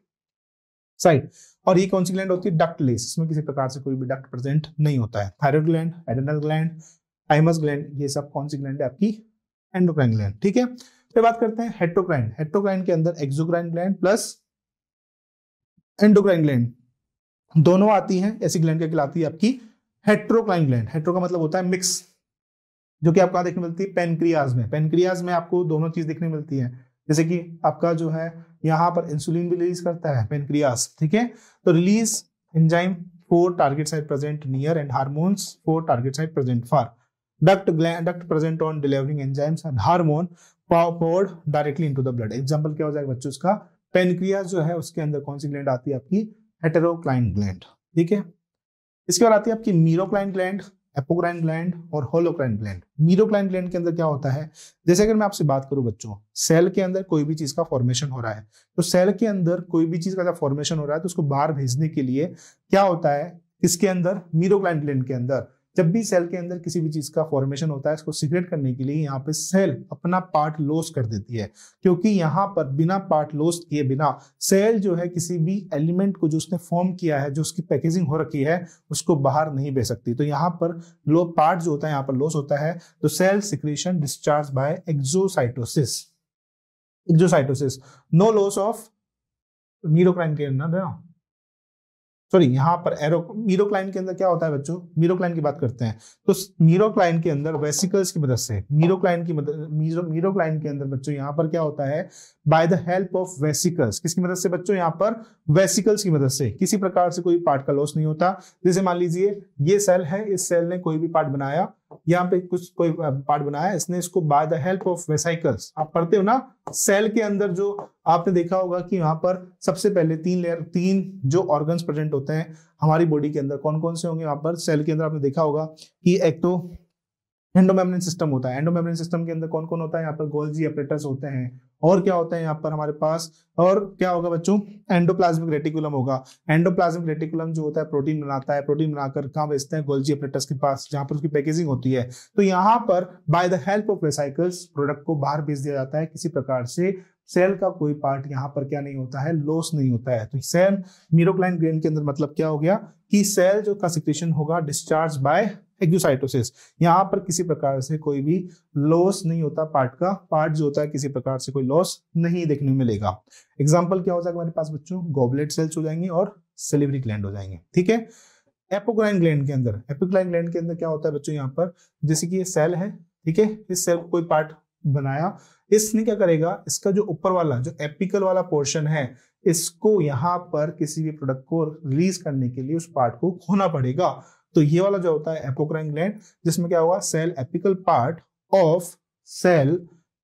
site. और ये कौन सी ग्लैंड होती है, डक्टलेस, इसमें किसी प्रकार से कोई भी डक्ट प्रेजेंट नहीं होता है। Thyroid gland, adrenal gland, thymus gland, ये सब कौन सी ग्लैंड है आपकी, एंडोक्राइन ग्लैंड। ठीक है, फिर बात करते हैं हेट्रोक्राइन। हेट्रोक्राइन के अंदर exocrine gland plus endocrine gland दोनों आती हैं, ऐसी ग्लैंड क्या कहलाती है आपकी, हेट्रोक्राइन ग्लैंड। हेट्रो का मतलब होता है मिक्स, जो कि आपको कहाँ देखने मिलती है, पेनक्रियाज में। पेनक्रियाज में आपको दोनों चीज देखने मिलती है, जैसे कि आपका जो है यहाँ पर इंसुलिन भी रिलीज करता है पेनक्रियाज। ठीक है, तो release enzyme 4 target site present near and hormones 4 target site present far. Duct present on delivering enzymes and hormone powered directly into the blood. Example क्या हो जाएगा बच्चों इसका, पेनक्रियाज जो है उसके अंदर कौन सी ग्लैंड आती है आपकी, हेटेरोक्राइन ग्लैंड। ठीक है, इसके बाद आती है आपकी मीरोक्राइन ग्लैंड, एपोक्राइन ग्लैंड और होलोक्राइन ग्लैंड। मीरोक्राइन ग्लैंड के अंदर क्या होता है, जैसे अगर मैं आपसे बात करूं बच्चों, सेल के अंदर कोई भी चीज का फॉर्मेशन हो रहा है, तो सेल के अंदर कोई भी चीज का जब फॉर्मेशन हो रहा है तो उसको बाहर भेजने के लिए क्या होता है, इसके अंदर मीरोक्राइन ग्लैंड के अंदर जब भी सेल के अंदर किसी भी चीज का फॉर्मेशन होता है इसको सीक्रेट करने के लिए यहाँ पे सेल अपना पार्ट लॉस कर देती है, क्योंकि यहाँ पर बिना पार्ट लॉस किए बिना सेल जो है किसी भी एलिमेंट को जो उसने फॉर्म किया है, जो उसकी पैकेजिंग हो रखी है, उसको बाहर नहीं भेज सकती। तो यहाँ पर लो पार्ट जो होता है यहाँ पर लॉस होता है, तो cell secretion discharge by exocytosis. Exocytosis, no loss of merocrine के अंदर, सॉरी यहाँ पर मीरोक्लाइन के अंदर क्या होता है बच्चों, मीरोक्लाइन की बात करते हैं। तो मीरोक्लाइन के अंदर वेसिकल्स की मदद से, मीरोक्लाइन के अंदर बच्चों यहाँ पर क्या होता है, by the help of vesicles, किसकी मदद से बच्चों, यहाँ पर वेसिकल्स की मदद से किसी प्रकार से कोई पार्ट का लॉस नहीं होता। जैसे मान लीजिए ये सेल है, इस सेल ने कोई भी पार्ट बनाया, यहाँ पे कुछ कोई पार्ट बनाया, इसने इसको by the help of vesicles, आप पढ़ते हो ना सेल के अंदर, जो आपने देखा होगा कि यहाँ पर सबसे पहले 3 जो ऑर्गन्स प्रेजेंट होते हैं हमारी बॉडी के अंदर, कौन कौन से होंगे यहाँ पर सेल के अंदर, आपने देखा होगा कि एक तो एंडोमेम्ब्रेन सिस्टम होता है। एंडोमेम्ब्रेन सिस्टम के अंदर कौन कौन होता है, यहाँ पर गोल्जी अपरेटस होते हैं, और क्या होता है यहाँ पर हमारे पास, और क्या होगा बच्चों, एंडोप्लाज्मिक रेटिकुलम होगा। एंडोप्लाज्मिक रेटिकुलम जो होता है प्रोटीन बनाता है, प्रोटीन बनाकर कहाँ भेजते हैं, गोल्जी अपरेटस के पास, जहां पर उसकी पैकेजिंग होती है। तो यहाँ पर by the help of vesicles product को बाहर भेज दिया जाता है, किसी प्रकार से सेल का कोई पार्ट यहाँ पर क्या नहीं होता है, लॉस नहीं होता है। तो सेल मीरोक्लाइन ग्लैंड के अंदर मतलब क्या हो गया कि सेल जो का सिक्रीशन होगा डिस्चार्ज बाय एक्सोसाइटोसिस, यहाँ पर किसी प्रकार से कोई भी लॉस नहीं होता, पार्ट जो होता है किसी प्रकार से कोई लॉस नहीं देखने मिलेगा। एग्जांपल क्या हो जाएगा हमारे पास बच्चों, गॉबलेट सेल्स हो जाएंगे और सेलिवरी ग्लैंड हो जाएंगे। ठीक है, एपोक्राइन ग्लैंड के अंदर, एपोक्राइन ग्लैंड के अंदर क्या होता है बच्चों, यहाँ पर जैसे कि ये सेल है, ठीक है, इस सेल को कोई पार्ट बनाया, इसने क्या करेगा, इसका जो ऊपर वाला जो एपिकल वाला पोर्शन है, इसको यहाँ पर किसी भी प्रोडक्ट को रिलीज करने के लिए उस पार्ट को खोना पड़ेगा। तो ये वाला जो होता है एपोक्राइन ग्लैंड, जिसमें क्या होगा, cell apical part of cell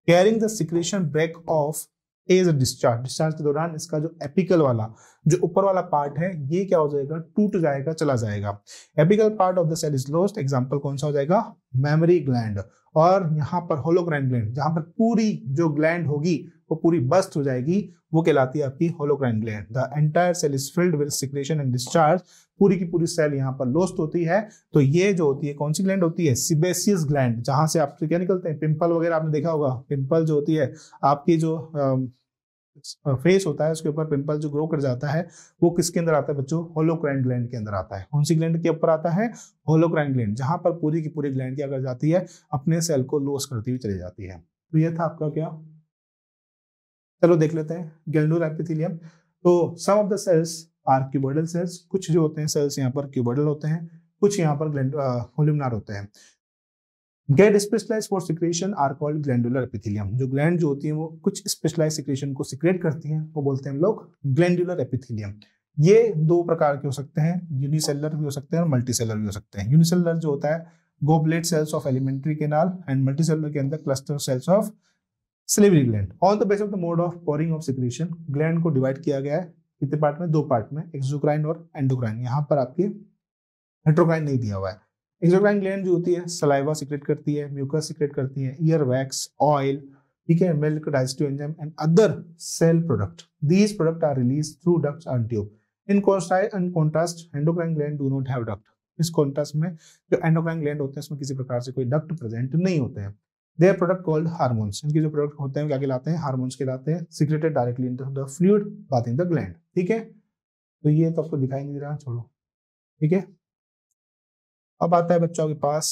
carrying the secretion break off as discharge के दौरान इसका जो एपिकल वाला जो ऊपर वाला पार्ट है ये क्या हो जाएगा, टूट जाएगा, चला जाएगा। Apical part of the cell is lost, example कौन सा हो जाएगा, मेमोरी ग्लैंड। और यहाँ पर होलोक्राइन ग्लैंड, जहां पर पूरी जो ग्लैंड होगी वो पूरी बस्ट हो जाएगी, वो कहलाती है आपकी holocrine gland. The entire cell is filled with secretion and discharge, पूरी की पूरी सेल यहाँ पर लॉस्ट होती है। तो ये जो होती है कौन सी ग्लैंड होती है, सिबेसियस ग्लैंड, जहां से आपसे क्या निकलते हैं, पिंपल वगैरह, आपने देखा होगा पिंपल जो होती है आपकी जो फेस होता है उसके ऊपर पिंपल जो ग्रो कर जाता है, वो किसके अंदर आता है बच्चों, होलोक्राइन ग्लैंड के अंदर आता है। कौन सी ग्लैंड के ऊपर आता है, होलोक्राइन ग्लैंड, जहां पर पूरी की पूरी ग्लैंड क्या कर जाती है, अपने सेल को लॉस करती हुई चली जाती है। तो ये था आपका क्या, चलो देख लेते हैं ग्लैंडुलर एपिथेलियम। तो some of the cells are cuboidal cells, कुछ जो होते हैं सेल्स यहाँ पर क्यूबोइडल होते हैं, कुछ यहाँ पर कोलुमनार होते हैं। Get specialised for secretion are called glandular epithelium, जो ग्लैंड जो होती है वो कुछ स्पेशलाइज सिक्रेशन को सिक्रेट करती हैं, वो बोलते हैं हम लोग ग्लैंडुलर एपिथेलियम। ये 2 प्रकार के हो सकते हैं, यूनिसेलुलर भी हो सकते हैं और मल्टीसेलुलर भी हो सकते हैं। यूनिसेलुलर जो होता है goblet cells of alimentary canal and multicellular के अंदर cluster cells of salivary gland. On the base of the mode of pouring of secretion gland को डिवाइड किया गया है कितने पार्ट में, 2 पार्ट में, एक्सोक्राइन और एंडोक्राइन। यहाँ पर आपकी हेट्रोक्राइन नहीं दिया हुआ है। एक्सोक्राइन ग्लैंड जो होती है सलाइवा सिक्रेट करती है, म्यूकस सिक्रेट करती है, ईयर वैक्स, ऑयल, ठीक है, milk, digestive enzyme and other cell product. These product are release through ducts and tube. In contrast endocrine gland do not have duct. इस कॉन्ट्रास्ट में जो endocrine gland होते हैं इसमें किसी प्रकार से कोई डक्ट प्रेजेंट नहीं होते हैं। Their product called hormones. इनके जो प्रोडक्ट होते हैं क्या कहलाते हैं, हार्मोन्स कहलाते हैं, secreted directly into the fluid bathing the gland. ठीक है, तो ये तो आपको दिखाई नहीं दे रहा, छोड़ो। ठीक है, अब आता है बच्चों के पास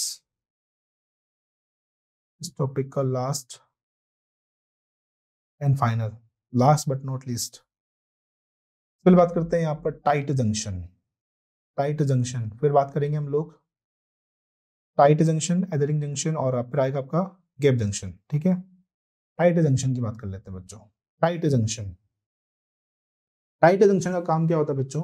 इस टॉपिक का last and final, last but not least, फिर बात करते हैं यहाँ पर टाइट जंक्शन। टाइट जंक्शन फिर बात करेंगे हम लोग, टाइट जंक्शन, एदरिंग जंक्शन और फिर आएगा आपका गैप जंक्शन। ठीक है, टाइट जंक्शन की बात कर लेते हैं बच्चों। टाइट जंक्शन, टाइट जंक्शन का काम क्या होता है बच्चों,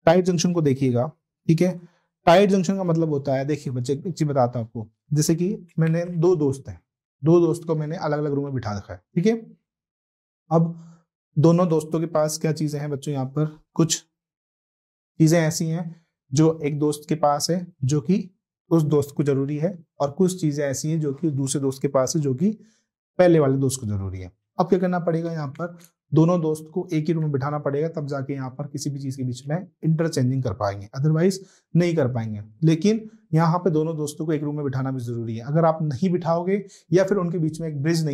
टाइट जंक्शन को देखिएगा। ठीक है, टाइट जंक्शन का मतलब होता है, देखिए बच्चे एक चीज बताता हूं आपको, जैसे कि मैंने 2 दोस्त हैं, 2 दोस्त को मैंने अलग अलग रूम में बिठा रखा है। ठीक है, अब दोनों दोस्तों के पास क्या चीजें हैं बच्चों, यहाँ पर कुछ चीजें ऐसी हैं जो एक दोस्त के पास है जो कि उस दोस्त को जरूरी है, और कुछ चीजें ऐसी हैं जो कि दूसरे दोस्त के पास है जो कि पहले वाले दोस्त को जरूरी है। अब क्या करना पड़ेगा, यहाँ पर दोनों दोस्त को एक ही रूम में बिठाना पड़ेगा, तब जाके यहाँ पर किसी भी चीज के बीच में इंटरचेंजिंग कर पाएंगे, अदरवाइज नहीं कर पाएंगे। लेकिन यहाँ पे दोनों दोस्तों को एक रूम में बिठाना भी जरूरी है। अगर आप नहीं बिठाओगे या फिर उनके बीच में एक ब्रिज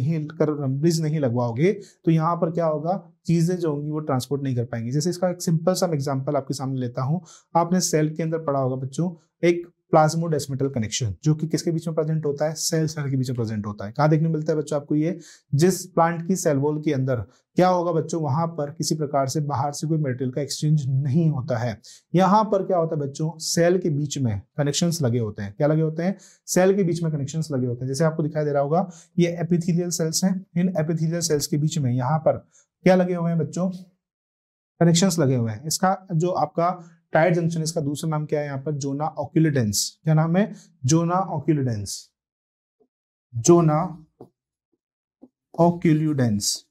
नहीं लगवाओगे तो यहाँ पर क्या होगा, चीजें जो होंगी वो ट्रांसपोर्ट नहीं कर पाएंगी। जैसे इसका एक सिंपल सा एग्जांपल आपके सामने लेता हूँ। आपने सेल के अंदर पढ़ा होगा बच्चों एक प्लाज्मोडेस्मेटल कनेक्शन, जो कि किसके बीच में प्रेजेंट होता है, सेल सेल के बीच में प्रेजेंट होता है। कहाँ देखने मिलता है बच्चों आपको, ये जिस प्लांट की सेल वॉल के अंदर क्या होगा बच्चों, वहां पर किसी प्रकार से बाहर से कोई मटेरियल का एक्सचेंज नहीं होता है। यहाँ पर क्या होता है बच्चों, सेल के बीच में कनेक्शंस लगे होते हैं। क्या लगे होते हैं, सेल के बीच में कनेक्शंस लगे होते हैं। जैसे आपको दिखाई दे रहा होगा ये एपिथेलियल सेल्स हैं, इन एपिथेलियल सेल्स के बीच में यहाँ पर क्या लगे हुए हैं बच्चों, कनेक्शंस लगे हुए हैं। इसका जो आपका टाइट जंक्शन, इसका दूसरा नाम क्या है यहाँ पर, जोना ओक्यूलिडेंस। क्या नाम है, जोना ओक्यूलिडेंस, जोना ओक्यूलिडेंस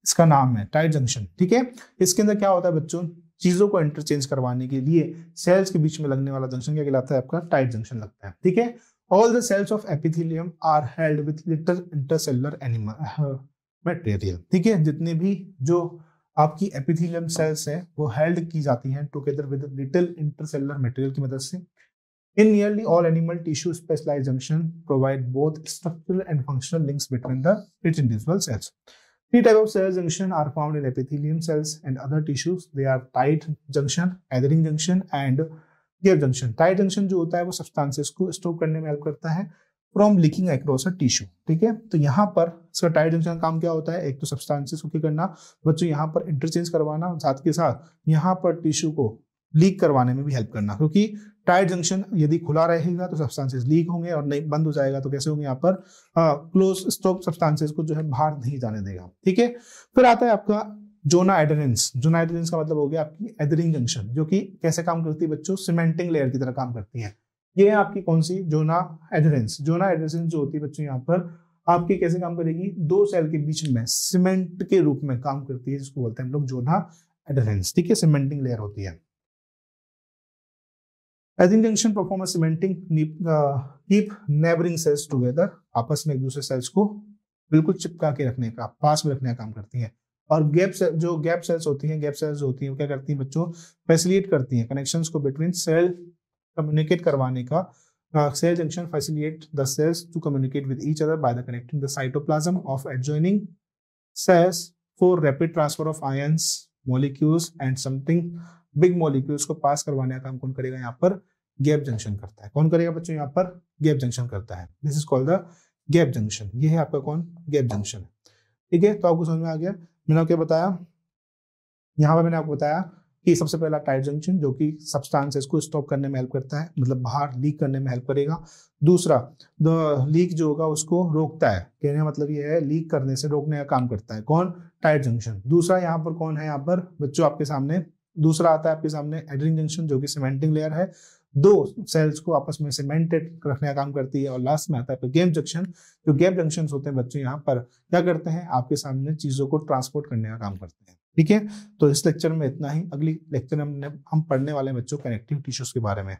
इसका नाम है, टाइट जंक्शन। ठीक है, इसके अंदर क्या होता है बच्चों, चीजों को इंटरचेंज करवाने के लिए सेल्स के बीच में लगने वाला जंक्शन क्या कहलाता है, आपका टाइट जंक्शन लगता है। ठीक है, all the cells of epithelium are held with little intercellular animal material. ठीक है, जितने भी जो आपकी एपिथेलियम सेल्स हैं वो हेल्ड की जाती हैं together with little intercellular material की मदद से। In nearly all animal tissue specialised junction provide both structural and functional links between the each individual cells. 3 types of cell junction are found in epithelium cells and other tissues. They are tight junction, adhering junction and gap junction. Tight junction जो होता है वो substances को store करने में help करता है from leaking across a tissue. ठीक है, तो यहाँ पर इसका टाइट जंक्शन का काम क्या होता है, एक तो सब्सटेंसेस को क्या करना बच्चों, यहाँ पर इंटरचेंज करवाना, साथ के साथ यहाँ पर टिश्यू को लीक करवाने में भी हेल्प करना। क्योंकि टाइट जंक्शन यदि खुला रहेगा तो सब्सटेंसेस लीक होंगे, और नहीं बंद हो जाएगा तो कैसे होंगे, यहाँ पर क्लोज स्टॉप सब्सटेंसेस को जो है बाहर नहीं जाने देगा। ठीक है, फिर आता है आपका जोना एडहेरेंस। जोना एडहेरेंस का मतलब हो गया आपकी एदरिंग जंक्शन, जो कि कैसे काम करती है बच्चों, सीमेंटिंग लेयर की तरह काम करती है। ये है आपकी कौन सी, जोना एडहेरेंस। जोना एडहेरेंस जो होती है बच्चों यहाँ पर आपकी कैसे काम करेगी, 2 सेल के बीच में सीमेंट के रूप में काम करती है, जिसको बोलते हैं हम लोग जोना एडहेरेंस। ठीक है, सीमेंटिंग लेयर होती है। Adhering junction perform a cementing keep neighbouring cells together, आपस में एक दूसरे सेल्स को बिल्कुल चिपका के रखने का, पास में रखने का काम करती हैं। और गैप सेल्स होती हैं, गैप सेल्स होती हैं क्या करती हैं बच्चों, फैसिलिटेट करती हैं कनेक्शंस को बिटवीन सेल, कम्युनिकेट करवाने का। Cell junction facilitate the cells to communicate with each other by the connecting the cytoplasm of adjoining cells for rapid transfer of ions, molecules and something big molecules को pass करवाने का काम कौन करेगा, यहाँ पर गैप जंक्शन करता है। कौन करेगा बच्चों, यहाँ पर गैप जंक्शन करता है। This is called the gap junction. ये है आपका कौन, गैप जंक्शन। ठीक है, तो आपको समझ में आ गया। मैंने आपको क्या बताया, यहाँ पर मैंने आपको बताया कि सबसे पहला टाइट जंक्शन जो कि सब्सटेंसेस को स्टॉप करने में हेल्प करता है, मतलब बाहर लीक करने में हेल्प करेगा। दूसरा, द लीक जो होगा उसको रोकता है, कहने का मतलब ये है लीक करने से रोकने का काम करता है कौन, टाइट जंक्शन। दूसरा यहाँ पर कौन है, यहाँ पर बच्चों आपके सामने दूसरा आता है आपके सामने एडहेरिंग जंक्शन, जो कि सीमेंटिंग लेयर है। दो सेल्स को आपस में सीमेंटेड रखने का काम करती है। और लास्ट में आता है गेम जंक्शन। जो गेम जंक्शन होते हैं बच्चों, यहाँ पर क्या करते हैं, आपके सामने चीजों को ट्रांसपोर्ट करने का काम करते हैं। ठीक है, तो इस लेक्चर में इतना ही। अगली लेक्चर में हम पढ़ने वाले हैं बच्चों कनेक्टिव टिश्यूज के बारे में।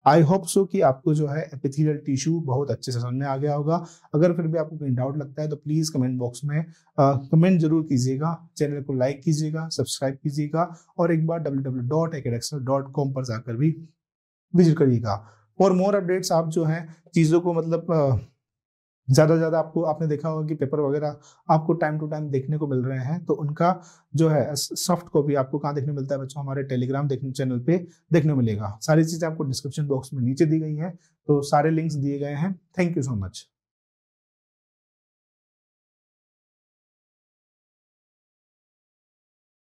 आई होप सो कि आपको जो है एपिथेलियल टिश्यू बहुत अच्छे से समझ में आ गया होगा। अगर फिर भी आपको कहीं डाउट लगता है तो प्लीज कमेंट बॉक्स में कमेंट जरूर कीजिएगा, चैनल को लाइक कीजिएगा, सब्सक्राइब कीजिएगा और एक बार www.acadexcel.com पर जाकर भी विजिट करिएगा। फॉर मोर अपडेट्स आप जो है चीज़ों को मतलब ज़्यादा से ज़्यादा आपने देखा होगा कि पेपर वगैरह आपको टाइम टू टाइम देखने को मिल रहे हैं, तो उनका जो है सॉफ्ट कॉपी आपको कहाँ देखने मिलता है बच्चों, हमारे टेलीग्राम चैनल पे देखने मिलेगा। सारी चीज़ें आपको डिस्क्रिप्शन बॉक्स में नीचे दी गई हैं, तो सारे लिंक्स दिए गए हैं। Thank you so much.